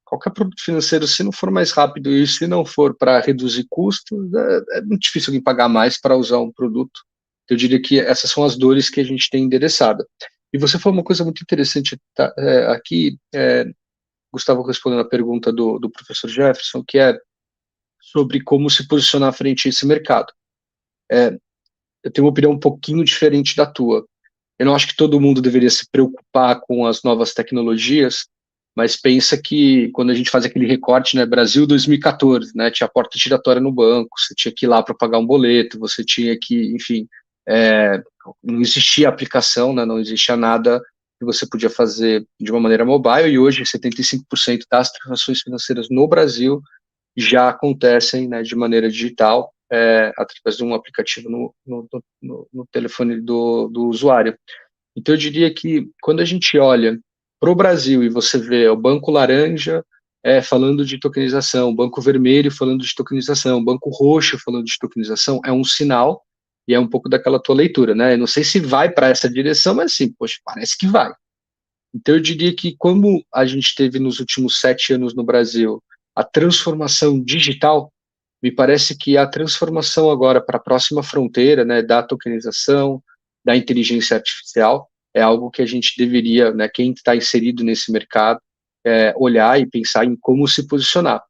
qualquer produto financeiro, se não for mais rápido e se não for para reduzir custo, é muito difícil alguém pagar mais para usar um produto. Eu diria que essas são as dores que a gente tem endereçado. E você falou uma coisa muito interessante aqui, Gustavo, respondendo a pergunta do professor Jefferson, que é sobre como se posicionar frente a esse mercado. Eu tenho uma opinião um pouquinho diferente da tua. Eu não acho que todo mundo deveria se preocupar com as novas tecnologias, mas pensa que quando a gente faz aquele recorte, né, Brasil 2014, né, tinha a porta giratória no banco, você tinha que ir lá para pagar um boleto, você tinha que, enfim, não existia aplicação, né, não existia nada que você podia fazer de uma maneira mobile, e hoje 75% das transações financeiras no Brasil já acontecem, né, de maneira digital, através de um aplicativo no telefone do usuário. Então, eu diria que quando a gente olha para o Brasil e você vê o Banco Laranja falando de tokenização, o Banco Vermelho falando de tokenização, o Banco Roxo falando de tokenização, é um sinal e é um pouco daquela tua leitura, né? Eu não sei se vai para essa direção, mas assim, poxa, parece que vai. Então, eu diria que como a gente teve nos últimos 7 anos no Brasil a transformação digital, me parece que a transformação agora para a próxima fronteira, né, da tokenização, da inteligência artificial, é algo que a gente deveria, né, quem está inserido nesse mercado, olhar e pensar em como se posicionar.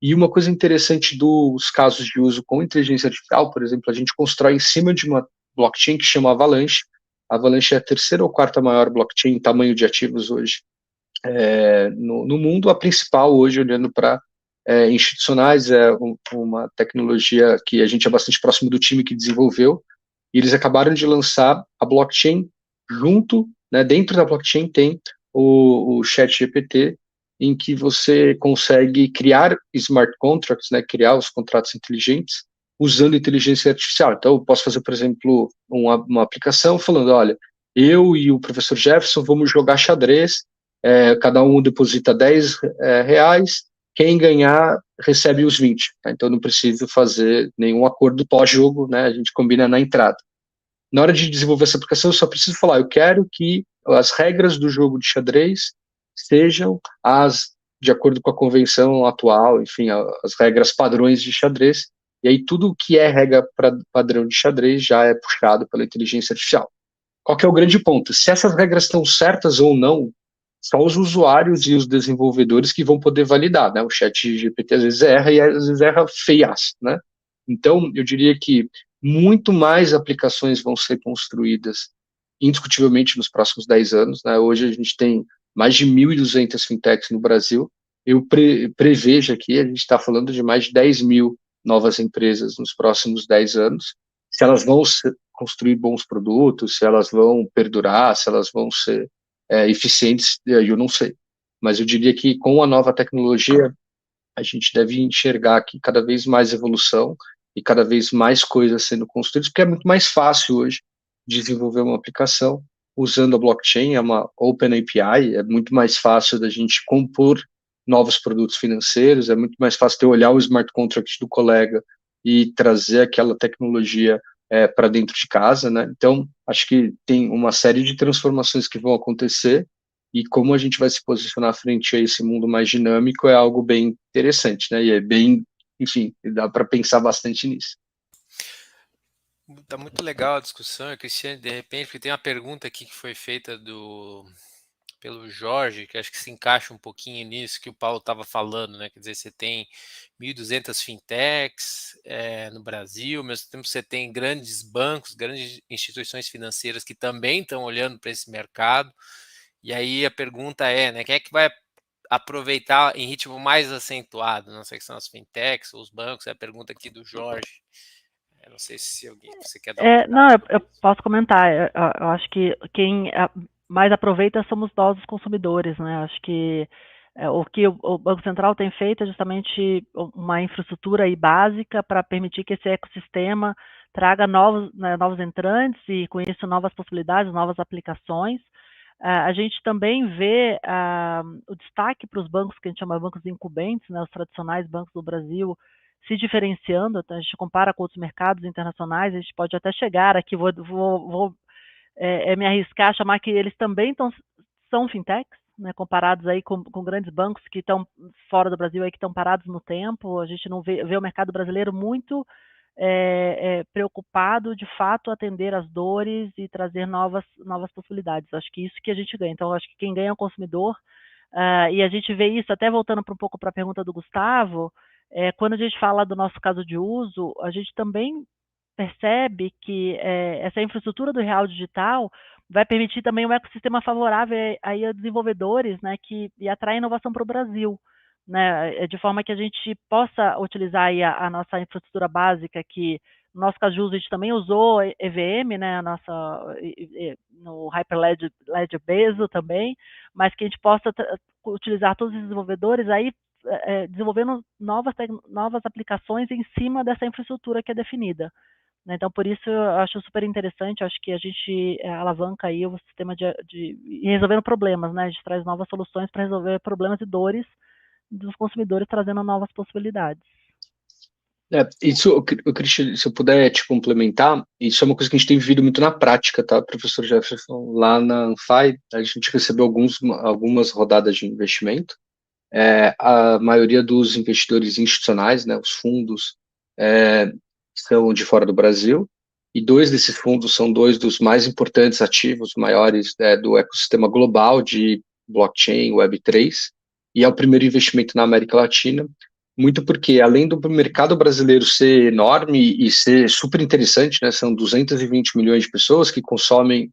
E uma coisa interessante dos casos de uso com inteligência artificial, por exemplo, a gente constrói em cima de uma blockchain que chama Avalanche. A Avalanche é a 3ª ou 4ª maior blockchain em tamanho de ativos hoje no mundo, a principal hoje, olhando para institucionais, uma tecnologia que a gente é bastante próximo do time que desenvolveu, e eles acabaram de lançar a blockchain junto, né, dentro da blockchain tem o ChatGPT, em que você consegue criar smart contracts, né, criar os contratos inteligentes, usando inteligência artificial. Então, eu posso fazer, por exemplo, uma aplicação falando, olha, eu e o professor Jefferson vamos jogar xadrez, cada um deposita 10 reais, quem ganhar recebe os 20. Tá? Então, não preciso fazer nenhum acordo pós-jogo, né? A gente combina na entrada. Na hora de desenvolver essa aplicação, eu só preciso falar, eu quero que as regras do jogo de xadrez sejam de acordo com a convenção atual, enfim, as regras padrões de xadrez, e aí tudo que é regra padrão de xadrez já é puxado pela inteligência artificial. Qual que é o grande ponto? Se essas regras estão certas ou não, só os usuários e os desenvolvedores que vão poder validar, né? O ChatGPT às vezes erra e às vezes erra feias, né? Então, eu diria que muito mais aplicações vão ser construídas indiscutivelmente nos próximos 10 anos, né? Hoje a gente tem mais de 1.200 fintechs no Brasil. eu prevejo aqui, a gente está falando de mais de 10 mil novas empresas nos próximos 10 anos. Se elas vão construir bons produtos, se elas vão perdurar, se elas vão ser eficientes, eu não sei. Mas eu diria que com a nova tecnologia, a gente deve enxergar aqui cada vez mais evolução e cada vez mais coisas sendo construídas, porque é muito mais fácil hoje desenvolver uma aplicação usando a blockchain, é uma Open API, é muito mais fácil da gente compor novos produtos financeiros, é muito mais fácil de olhar o smart contract do colega e trazer aquela tecnologia para dentro de casa, né? Então, acho que tem uma série de transformações que vão acontecer e como a gente vai se posicionar frente a esse mundo mais dinâmico é algo bem interessante, né? E é bem, enfim, dá para pensar bastante nisso. Tá muito legal a discussão, Cristiane, de repente, porque tem uma pergunta aqui que foi feita pelo Jorge, que acho que se encaixa um pouquinho nisso que o Paulo estava falando, né? Quer dizer, você tem 1.200 fintechs no Brasil, ao mesmo tempo você tem grandes bancos, grandes instituições financeiras que também estão olhando para esse mercado. E aí a pergunta é, né? Quem é que vai aproveitar em ritmo mais acentuado? Não sei se são as fintechs ou os bancos, é a pergunta aqui do Jorge. Eu não sei se alguém você quer dar um Não, eu posso comentar. Eu acho que quem mais aproveita somos nós, os consumidores, né? Acho que o que o Banco Central tem feito é justamente uma infraestrutura aí básica para permitir que esse ecossistema traga novos entrantes e, com isso, novas possibilidades, novas aplicações. A gente também vê o destaque para os bancos que a gente chama de bancos incumbentes, né, os tradicionais bancos do Brasil, se diferenciando. Então, a gente compara com outros mercados internacionais, a gente pode até chegar aqui, vou me arriscar a chamar que eles também são fintechs, né, comparados aí com grandes bancos que estão fora do Brasil, aí, que estão parados no tempo. A gente não vê o mercado brasileiro muito preocupado, de fato, atender as dores e trazer novas possibilidades. Acho que isso que a gente ganha. Então, acho que quem ganha é o consumidor, e a gente vê isso, até voltando um pouco para a pergunta do Gustavo, quando a gente fala do nosso caso de uso, a gente também percebe que essa infraestrutura do real digital vai permitir também um ecossistema favorável aí a desenvolvedores, né, e atrair inovação para o Brasil, né, de forma que a gente possa utilizar aí a nossa infraestrutura básica, que no nosso caso de uso a gente também usou EVM, né, no Hyperledger Bezo também, mas que a gente possa utilizar todos os desenvolvedores aí desenvolvendo novas aplicações em cima dessa infraestrutura que é definida. Então, por isso, eu acho super interessante, acho que a gente alavanca aí o sistema de resolvendo problemas, né? A gente traz novas soluções para resolver problemas e dores dos consumidores, trazendo novas possibilidades. Isso, Cristian, se eu puder te complementar, isso é uma coisa que a gente tem vivido muito na prática, tá, professor Jefferson? Lá na Anfai, a gente recebeu algumas rodadas de investimento. A maioria dos investidores institucionais, né, os fundos, são de fora do Brasil, e dois desses fundos são dois dos mais importantes ativos, maiores do ecossistema global de blockchain, Web3, e é o primeiro investimento na América Latina, muito porque, além do mercado brasileiro ser enorme e ser super interessante, né, são 220 milhões de pessoas que consomem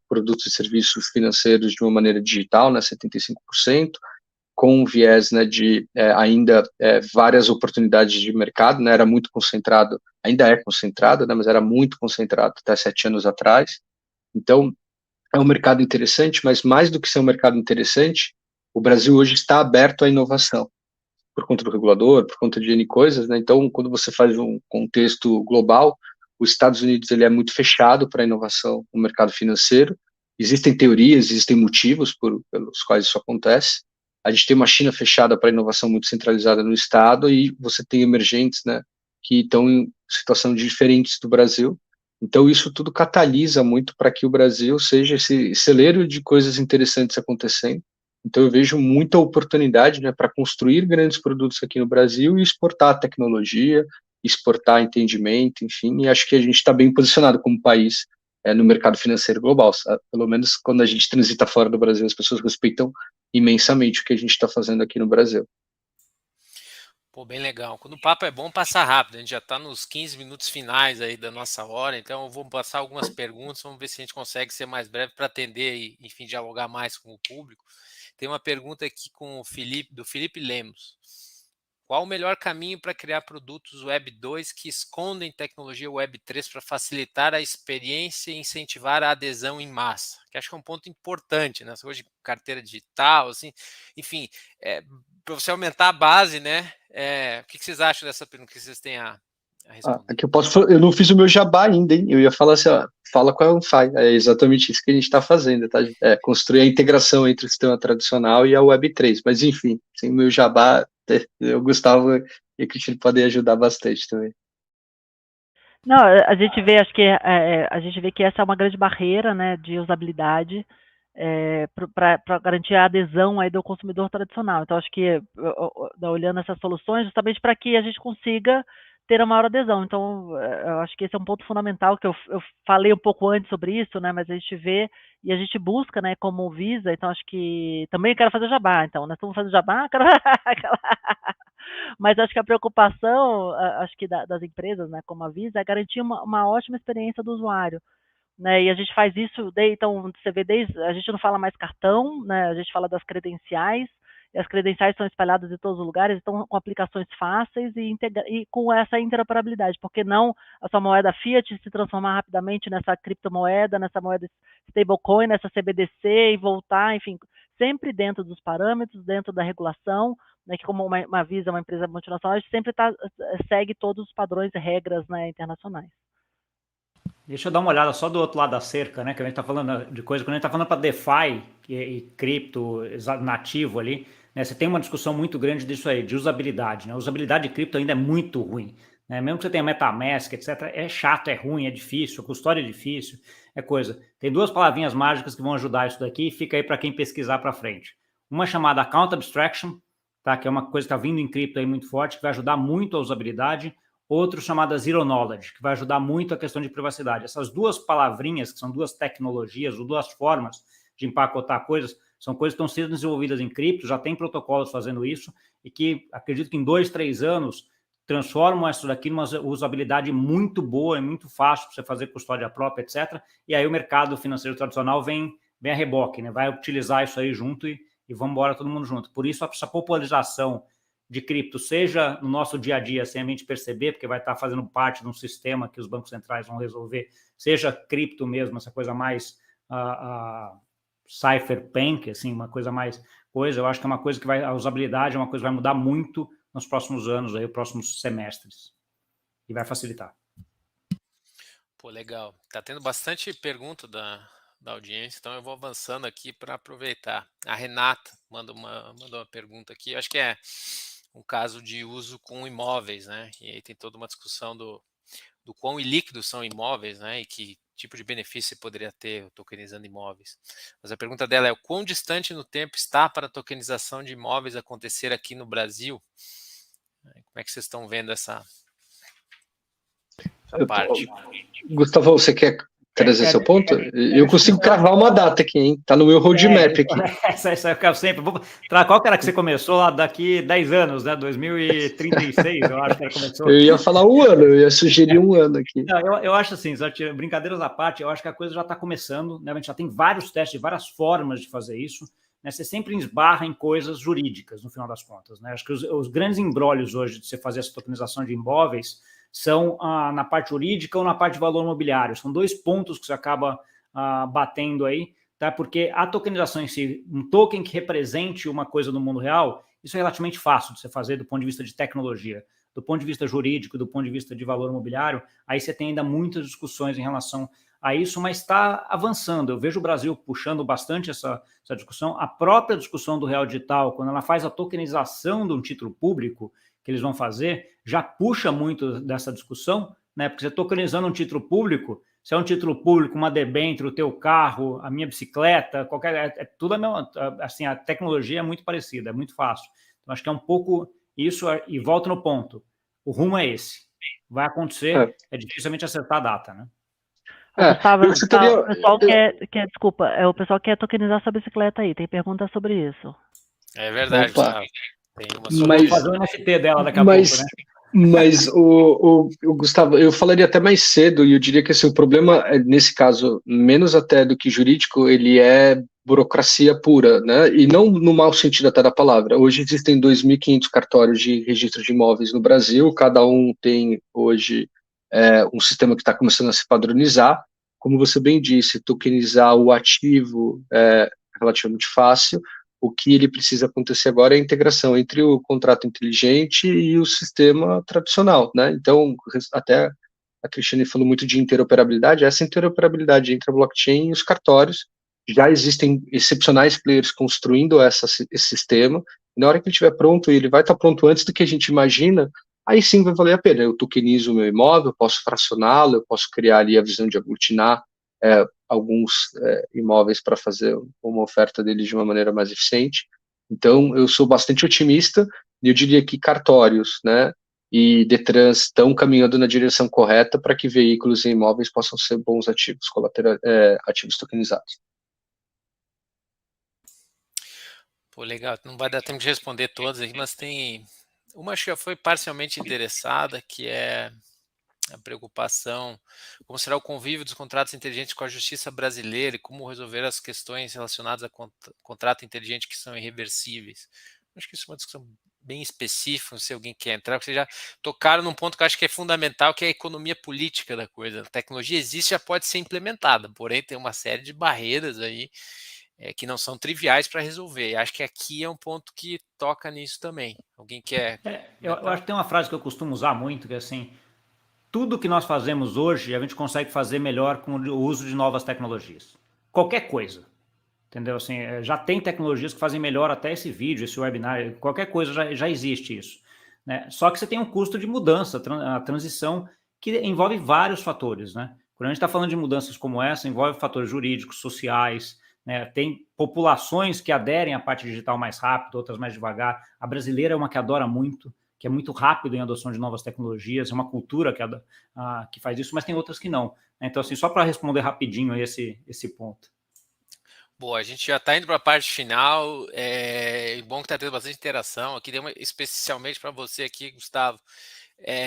produtos e serviços financeiros de uma maneira digital, né, 75%, com um viés, né, de ainda várias oportunidades de mercado, né, era muito concentrado, ainda é concentrado, né, mas era muito concentrado até 7 anos atrás. Então, é um mercado interessante, mas mais do que ser um mercado interessante, o Brasil hoje está aberto à inovação, por conta do regulador, por conta de N coisas, né? Então, quando você faz um contexto global, os Estados Unidos ele é muito fechado para a inovação no mercado financeiro. Existem teorias, existem motivos pelos quais isso acontece. A gente tem uma China fechada para a inovação muito centralizada no Estado e você tem emergentes, né, que estão em situação diferentes do Brasil. Então, isso tudo catalisa muito para que o Brasil seja esse celeiro de coisas interessantes acontecendo. Então, eu vejo muita oportunidade, né, para construir grandes produtos aqui no Brasil e exportar tecnologia, exportar entendimento, enfim, e acho que a gente está bem posicionado como país no mercado financeiro global, sabe? Pelo menos quando a gente transita fora do Brasil, as pessoas respeitam imensamente o que a gente está fazendo aqui no Brasil. Pô, bem legal. Quando o papo é bom, passa rápido. A gente já está nos 15 minutos finais aí da nossa hora, então eu vou passar algumas perguntas, vamos ver se a gente consegue ser mais breve para atender e, enfim, dialogar mais com o público. Tem uma pergunta aqui do Felipe Lemos. Qual o melhor caminho para criar produtos Web 2 que escondem tecnologia Web 3 para facilitar a experiência e incentivar a adesão em massa? Que acho que é um ponto importante, né? Hoje, carteira digital, assim, enfim, para você aumentar a base, né? O que vocês acham dessa pergunta? O que vocês têm a responder? Aqui eu não fiz o meu jabá ainda, hein? Eu ia falar assim, ó, fala com a Unfy. É exatamente isso que a gente está fazendo, tá? Construir a integração entre o sistema tradicional e a Web3. Mas, enfim, sem o meu jabá, o Gustavo e a Cristina podem ajudar bastante também. Não, a gente vê, acho que a gente vê que essa é uma grande barreira, né, de usabilidade para garantir a adesão aí do consumidor tradicional. Então, acho que olhando essas soluções, justamente para que a gente consiga ter uma maior adesão. Então, eu acho que esse é um ponto fundamental, que eu falei um pouco antes sobre isso, né, mas a gente vê e a gente busca, né, como Visa, então acho que também quero fazer jabá, então, nós estamos fazendo jabá, quero... Mas acho que a preocupação, acho que das empresas, né, como a Visa, é garantir uma ótima experiência do usuário, né, e a gente faz isso, então, você vê, a gente não fala mais cartão, né, a gente fala das credenciais, e as credenciais são espalhadas em todos os lugares, então com aplicações fáceis e com essa interoperabilidade, porque não a sua moeda fiat se transformar rapidamente nessa criptomoeda, nessa moeda stablecoin, nessa CBDC e voltar, enfim, sempre dentro dos parâmetros, dentro da regulação, né, que como uma Visa, uma empresa multinacional, a gente sempre segue todos os padrões e regras, né, internacionais. Deixa eu dar uma olhada só do outro lado da cerca, né? Que a gente está falando de coisa, quando a gente está falando para DeFi e cripto nativo ali, né? Você tem uma discussão muito grande disso aí, de usabilidade, né? A usabilidade de cripto ainda é muito ruim, né? Mesmo que você tenha MetaMask, etc., é chato, é ruim, é difícil, a custódia é difícil, é coisa. Tem duas palavrinhas mágicas que vão ajudar isso daqui, fica aí para quem pesquisar para frente. Uma chamada Account Abstraction, tá? Que é uma coisa que está vindo em cripto aí muito forte, que vai ajudar muito a usabilidade. Outro chamado Zero Knowledge, que vai ajudar muito a questão de privacidade. Essas duas palavrinhas, que são duas tecnologias, ou duas formas de empacotar coisas, são coisas que estão sendo desenvolvidas em cripto, já tem protocolos fazendo isso, e que acredito que em 2, 3 anos transformam isso daqui numa usabilidade muito boa, é muito fácil para você fazer custódia própria, etc. E aí o mercado financeiro tradicional vem a reboque, né? Vai utilizar isso aí junto e vamos embora todo mundo junto. Por isso, essa popularização de cripto, seja no nosso dia a dia, sem a gente perceber, porque vai estar fazendo parte de um sistema que os bancos centrais vão resolver, seja cripto mesmo, essa coisa mais cypherpunk, assim, uma coisa mais eu acho que é uma coisa que a usabilidade é uma coisa que vai mudar muito nos próximos anos, aí, próximos semestres, e vai facilitar. Pô, legal. Tá tendo bastante pergunta da audiência, então eu vou avançando aqui para aproveitar. A Renata mandou uma pergunta aqui, eu acho que é um caso de uso com imóveis, né? E aí tem toda uma discussão do quão ilíquidos são imóveis, né? E que tipo de benefício você poderia ter tokenizando imóveis. Mas a pergunta dela é: o quão distante no tempo está para a tokenização de imóveis acontecer aqui no Brasil? Como é que vocês estão vendo essa parte? Gustavo, você quer trazer seu ponto? Eu consigo cravar uma data aqui, hein? Tá no meu roadmap aqui. Essa eu quero sempre. Qual que era que você começou lá daqui 10 anos, né? 2036, eu acho que era começou. Eu ia falar um ano, eu ia sugerir um ano aqui. Não, eu acho assim, brincadeiras à parte, eu acho que a coisa já está começando, né? A gente já tem vários testes, várias formas de fazer isso, né? Você sempre esbarra em coisas jurídicas, no final das contas, né? Acho que os grandes embrólios hoje de você fazer essa tokenização de imóveis são na parte jurídica ou na parte de valor imobiliário. São dois pontos que você acaba batendo aí, tá? Porque a tokenização em si, um token que represente uma coisa no mundo real, isso é relativamente fácil de você fazer do ponto de vista de tecnologia. Do ponto de vista jurídico, do ponto de vista de valor imobiliário, aí você tem ainda muitas discussões em relação a isso, mas está avançando. Eu vejo o Brasil puxando bastante essa discussão. A própria discussão do Real Digital, quando ela faz a tokenização de um título público, que eles vão fazer, já puxa muito dessa discussão, né? Porque você tokenizando um título público, se é um título público, uma debênture, o teu carro, a minha bicicleta, tudo a mesma, assim, a tecnologia é muito parecida, é muito fácil. Então, acho que é um pouco isso, e volto no ponto. O rumo é esse. Vai acontecer, é dificilmente acertar a data, né? Gustavo, o pessoal desculpa, o pessoal quer tokenizar sua bicicleta aí, tem pergunta sobre isso. É verdade, Gustavo. Vou fazer o NFT dela daqui a pouco, né? Mas, o Gustavo, eu falaria até mais cedo, e eu diria que assim, o problema, nesse caso, menos até do que jurídico, ele é burocracia pura, né? E não no mau sentido até da palavra. Hoje existem 2.500 cartórios de registro de imóveis no Brasil, cada um tem hoje um sistema que está começando a se padronizar. Como você bem disse, tokenizar o ativo é relativamente fácil. O que ele precisa acontecer agora é a integração entre o contrato inteligente e o sistema tradicional, né? Então, até a Cristiane falou muito de interoperabilidade. Essa interoperabilidade entre a blockchain e os cartórios, já existem excepcionais players construindo esse sistema, e na hora que ele estiver pronto, ele vai estar pronto antes do que a gente imagina, aí sim vai valer a pena. Eu tokenizo o meu imóvel, eu posso fracioná-lo, eu posso criar ali a visão de aglutinar alguns imóveis para fazer uma oferta deles de uma maneira mais eficiente. Então, eu sou bastante otimista, e eu diria que cartórios, né, e Detrans estão caminhando na direção correta para que veículos e imóveis possam ser bons ativos, ativos tokenizados. Pô, legal. Não vai dar tempo de responder todas aqui, mas tem uma acho que já foi parcialmente endereçada, que é a preocupação, como será o convívio dos contratos inteligentes com a justiça brasileira e como resolver as questões relacionadas a contrato inteligente que são irreversíveis. Acho que isso é uma discussão bem específica, se alguém quer entrar, porque vocês já tocaram num ponto que eu acho que é fundamental, que é a economia política da coisa. A tecnologia existe, já pode ser implementada, porém tem uma série de barreiras aí que não são triviais para resolver. E acho que aqui é um ponto que toca nisso também. Alguém quer? Eu acho que tem uma frase que eu costumo usar muito, que é assim, tudo que nós fazemos hoje, a gente consegue fazer melhor com o uso de novas tecnologias. Qualquer coisa. Entendeu? Assim, já tem tecnologias que fazem melhor até esse vídeo, esse webinar, qualquer coisa já existe isso. Né? Só que você tem um custo de mudança, a transição, que envolve vários fatores. Né? Quando a gente está falando de mudanças como essa, envolve fatores jurídicos, sociais, né? Tem populações que aderem à parte digital mais rápido, outras mais devagar. A brasileira é uma que adora muito, que é muito rápido em adoção de novas tecnologias, é uma cultura que faz isso, mas tem outras que não. Então, assim, só para responder rapidinho esse ponto. Boa, a gente já está indo para a parte final. É bom que está tendo bastante interação. Aqui, especialmente para você aqui, Gustavo,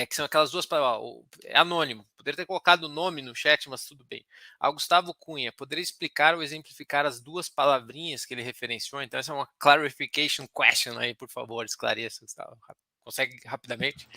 que são aquelas duas palavras. É anônimo, poderia ter colocado o nome no chat, mas tudo bem. Ao Gustavo Cunha, poderia explicar ou exemplificar as duas palavrinhas que ele referenciou? Então, essa é uma clarification question aí, por favor, esclareça, Gustavo. Consegue rapidamente?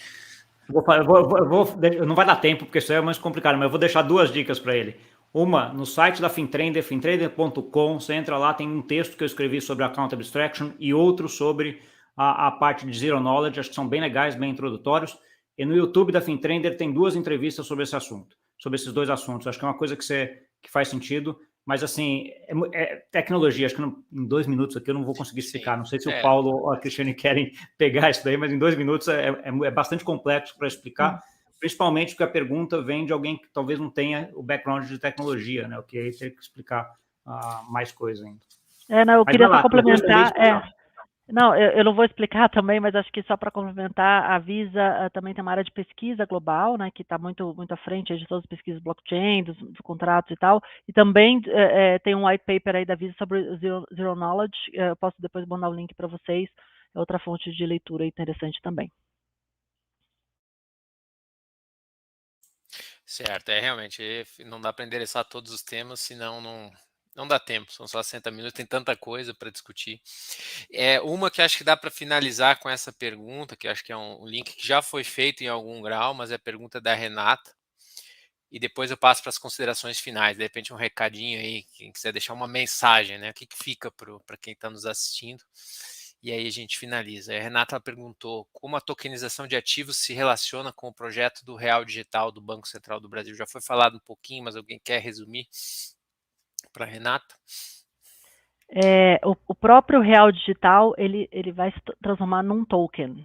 Não vai dar tempo, porque isso é mais complicado, mas eu vou deixar duas dicas para ele. Uma, no site da Fintrader, fintrader.com, você entra lá, tem um texto que eu escrevi sobre Account Abstraction e outro sobre a parte de Zero Knowledge, acho que são bem legais, bem introdutórios. E no YouTube da Fintrader tem duas entrevistas sobre esse assunto, sobre esses dois assuntos. Acho que é uma coisa que faz sentido, mas assim, tecnologia, acho que em 2 minutos aqui eu não vou conseguir explicar. Não sei se o Paulo ou a Cristiane querem pegar isso daí, mas em 2 minutos é bastante complexo para explicar. Principalmente porque a pergunta vem de alguém que talvez não tenha o background de tecnologia, né? O que aí tem que explicar mais coisa ainda. Não, eu queria só complementar. Não, eu não vou explicar também, mas acho que só para complementar, a Visa também tem uma área de pesquisa global, né, que está muito, muito à frente de todas as pesquisas blockchain, dos contratos e tal, e também tem um white paper aí da Visa sobre Zero Knowledge, eu posso depois mandar o link para vocês, é outra fonte de leitura interessante também. Certo, realmente, não dá para endereçar todos os temas, senão não dá tempo, são só 60 minutos, tem tanta coisa para discutir. Uma que acho que dá para finalizar com essa pergunta, que acho que é um link que já foi feito em algum grau, mas é a pergunta da Renata, e depois eu passo para as considerações finais, de repente um recadinho aí, quem quiser deixar uma mensagem, né? O que fica para quem está nos assistindo, e aí a gente finaliza. A Renata perguntou como a tokenização de ativos se relaciona com o projeto do Real Digital do Banco Central do Brasil. Já foi falado um pouquinho, mas alguém quer resumir para a Renata? O próprio Real Digital, ele vai se transformar num token.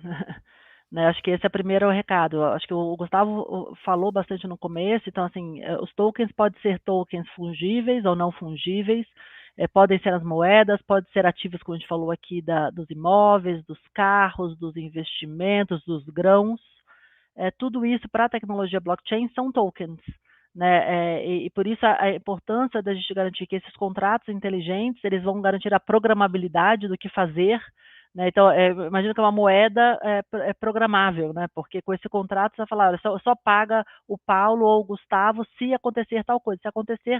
Né, acho que esse é o primeiro recado. Acho que o Gustavo falou bastante no começo. Então, assim, os tokens podem ser tokens fungíveis ou não fungíveis, podem ser as moedas, podem ser ativos, como a gente falou aqui, dos imóveis, dos carros, dos investimentos, dos grãos. Tudo isso para a tecnologia blockchain são tokens. Né, e por isso a importância da gente garantir que esses contratos inteligentes, eles vão garantir a programabilidade do que fazer. Né, então, imagina que uma moeda é programável, né, porque com esse contrato você vai falar, olha, só paga o Paulo ou o Gustavo se acontecer tal coisa. Se acontecer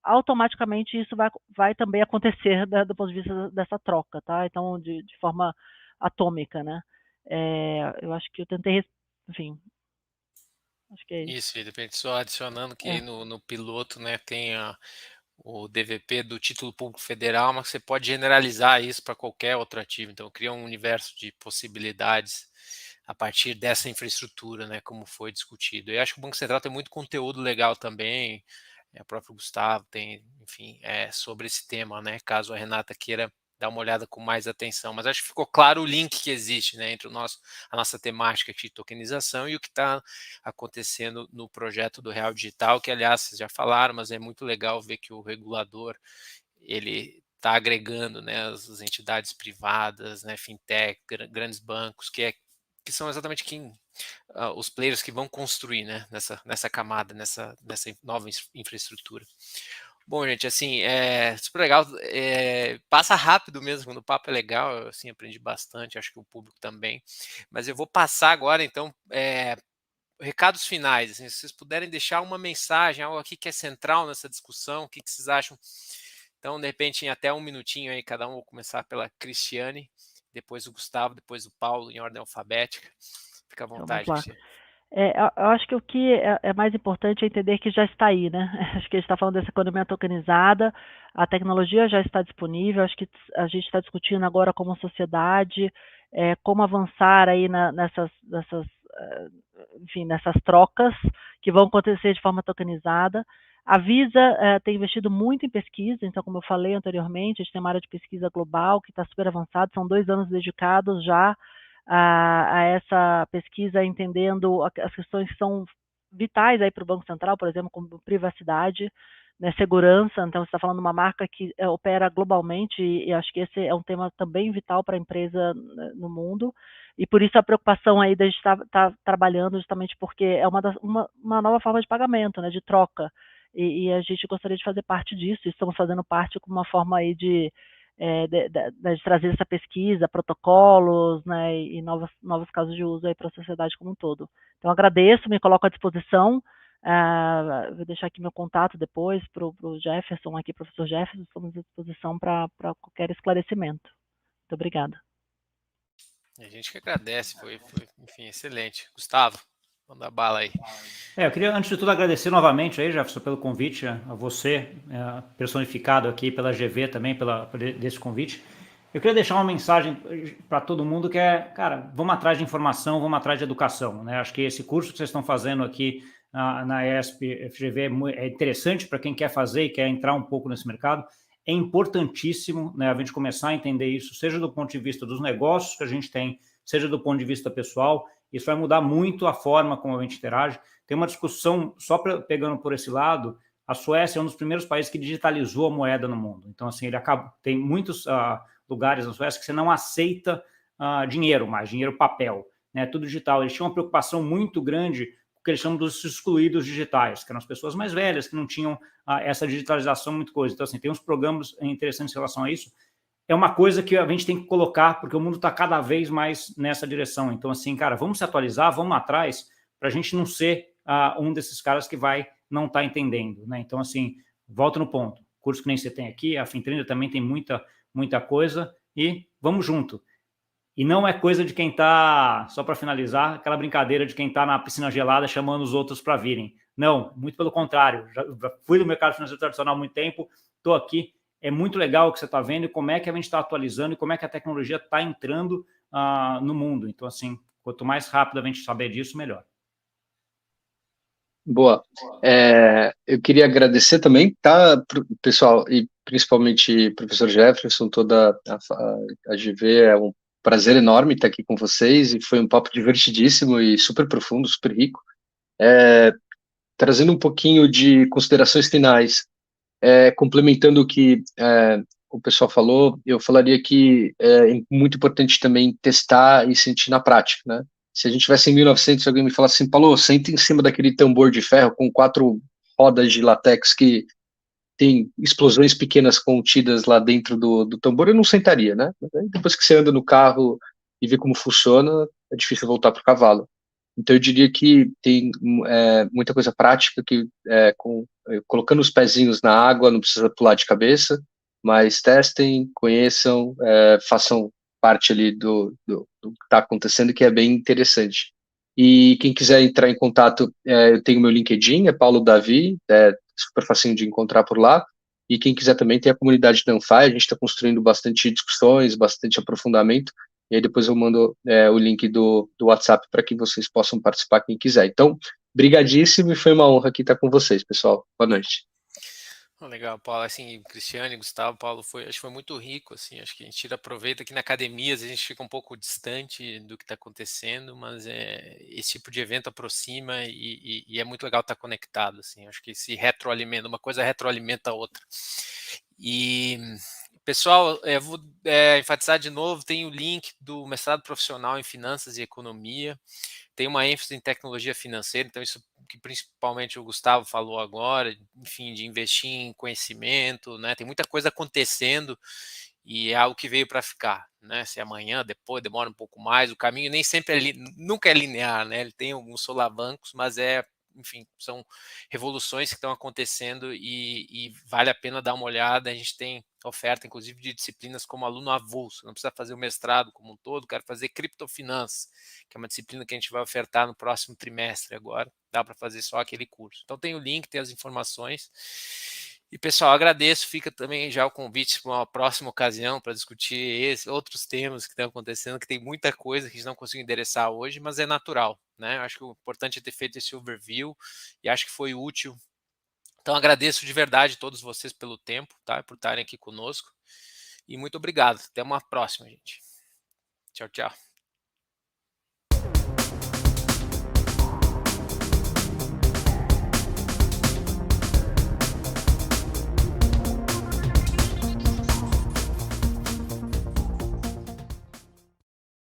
automaticamente isso vai também acontecer do ponto de vista dessa troca, tá? Então, de forma atômica, né? Eu acho que eu tentei, enfim, acho que é isso. Isso, e de repente só adicionando que no piloto, né, tem o DVP do título público federal, mas você pode generalizar isso para qualquer outro ativo. Então, cria um universo de possibilidades a partir dessa infraestrutura, né, como foi discutido. Eu acho que o Banco Central tem muito conteúdo legal também. O próprio Gustavo tem, enfim, sobre esse tema, né? Caso a Renata queira dar uma olhada com mais atenção. Mas acho que ficou claro o link que existe, né, entre a nossa temática aqui de tokenização e o que está acontecendo no projeto do Real Digital, que, aliás, vocês já falaram, mas é muito legal ver que o regulador ele está agregando, né, as entidades privadas, né, fintech, grandes bancos, que são exatamente os players que vão construir, né, nessa camada, nessa nova infraestrutura. Bom, gente, assim, super legal, passa rápido mesmo, quando o papo é legal, eu, assim, aprendi bastante, acho que o público também, mas eu vou passar agora, então, recados finais, assim, se vocês puderem deixar uma mensagem, algo aqui que é central nessa discussão, o que vocês acham? Então, de repente, em até um minutinho aí, cada um, vou começar pela Cristiane, depois o Gustavo, depois o Paulo, em ordem alfabética. Fica à vontade, Vamos lá. Cristiane. Eu acho que o que é mais importante é entender que já está aí, né? Acho que a gente está falando dessa economia tokenizada, a tecnologia já está disponível, acho que a gente está discutindo agora como sociedade, como avançar aí nessas trocas que vão acontecer de forma tokenizada. A Visa tem investido muito em pesquisa, então, como eu falei anteriormente, a gente tem uma área de pesquisa global que está super avançada, são 2 anos dedicados já a essa pesquisa, entendendo as questões que são vitais aí para o Banco Central, por exemplo, como privacidade, né, segurança. Então, você está falando de uma marca que opera globalmente e acho que esse é um tema também vital para a empresa, né, no mundo. E por isso a preocupação aí da gente estar trabalhando, justamente porque é uma nova forma de pagamento, né, de troca. E a gente gostaria de fazer parte disso, e estamos fazendo parte com uma forma aí de trazer essa pesquisa, protocolos, né, e novos casos de uso aí para a sociedade como um todo. Então, agradeço, me coloco à disposição, vou deixar aqui meu contato depois para o Jefferson, aqui, professor Jefferson, estamos à disposição para qualquer esclarecimento. Muito obrigada. A gente que agradece, foi enfim, excelente. Gustavo, manda bala aí. Eu queria, antes de tudo, agradecer novamente aí, Jefferson, pelo convite, a você, personificado aqui pela GV também, desse convite. Eu queria deixar uma mensagem para todo mundo que cara, vamos atrás de informação, vamos atrás de educação, né? Acho que esse curso que vocês estão fazendo aqui na ESP FGV é interessante para quem quer fazer e quer entrar um pouco nesse mercado. É importantíssimo, né, a gente começar a entender isso, seja do ponto de vista dos negócios que a gente tem, seja do ponto de vista pessoal. Isso vai mudar muito a forma como a gente interage. Tem uma discussão, só pegando por esse lado, a Suécia é um dos primeiros países que digitalizou a moeda no mundo. Então, assim, tem muitos lugares na Suécia que você não aceita dinheiro mais, dinheiro papel, né? Tudo digital. Eles tinham uma preocupação muito grande com o que eles chamam dos excluídos digitais, que eram as pessoas mais velhas, que não tinham essa digitalização, muito coisa. Então, assim, tem uns programas interessantes em relação a isso. É uma coisa que a gente tem que colocar, porque o mundo está cada vez mais nessa direção. Então, assim, cara, vamos se atualizar, vamos atrás, para a gente não ser um desses caras que não tá entendendo, né? Então, assim, volta no ponto. Curso que nem você tem aqui, a Fintrender também tem muita coisa, e vamos junto. E não é coisa de quem está, só para finalizar, aquela brincadeira de quem está na piscina gelada chamando os outros para virem. Não, muito pelo contrário. Já fui do mercado financeiro tradicional há muito tempo, estou aqui. É muito legal o que você está vendo e como é que a gente está atualizando e como é que a tecnologia está entrando no mundo. Então, assim, quanto mais rápido a gente saber disso, melhor. Boa. Eu queria agradecer também, tá, pessoal, e principalmente professor Jefferson, toda a GV, é um prazer enorme estar aqui com vocês, e foi um papo divertidíssimo e super profundo, super rico. Trazendo um pouquinho de considerações finais, complementando o que o pessoal falou, eu falaria que é muito importante também testar e sentir na prática, né? Se a gente tivesse em 1900 e alguém me falasse assim, Paulo, senta em cima daquele tambor de ferro com 4 rodas de látex que tem explosões pequenas contidas lá dentro do tambor, eu não sentaria, né? Depois que você anda no carro e vê como funciona, é difícil voltar para o cavalo. Então eu diria que tem muita coisa prática que com colocando os pezinhos na água, não precisa pular de cabeça, mas testem, conheçam, façam parte ali do que está acontecendo, que é bem interessante. E quem quiser entrar em contato, eu tenho meu LinkedIn, é Paulo Davi, é super facinho de encontrar por lá. E quem quiser também tem a comunidade da Anfai, a gente está construindo bastante discussões, bastante aprofundamento, e aí depois eu mando o link do WhatsApp para que vocês possam participar, quem quiser. Então, brigadíssimo e foi uma honra aqui estar com vocês, pessoal. Boa noite. Legal, Paulo, assim, Cristiane, Gustavo, Paulo, acho que foi muito rico, assim, acho que a gente aproveita que na academia às vezes a gente fica um pouco distante do que está acontecendo, mas esse tipo de evento aproxima e é muito legal estar conectado, assim, acho que se retroalimenta, uma coisa retroalimenta a outra. E, pessoal, eu vou enfatizar de novo, tem o link do mestrado profissional em Finanças e Economia, tem uma ênfase em tecnologia financeira, então isso que principalmente o Gustavo falou agora, enfim, de investir em conhecimento, né? Tem muita coisa acontecendo e é algo que veio para ficar, né? Se amanhã, depois, demora um pouco mais, o caminho nem sempre nunca é linear, né? Ele tem alguns solavancos, mas enfim, são revoluções que estão acontecendo e vale a pena dar uma olhada. A gente tem oferta, inclusive, de disciplinas como aluno avulso, não precisa fazer o mestrado como um todo, quero fazer criptofinanças, que é uma disciplina que a gente vai ofertar no próximo trimestre agora, dá para fazer só aquele curso. Então tem o link, tem as informações. E pessoal, agradeço, fica também já o convite para uma próxima ocasião para discutir outros temas que estão acontecendo, que tem muita coisa que a gente não conseguiu endereçar hoje, mas é natural, né? Acho que o importante é ter feito esse overview e acho que foi útil. Então agradeço de verdade a todos vocês pelo tempo, tá? Por estarem aqui conosco. E muito obrigado. Até uma próxima, gente. Tchau, tchau.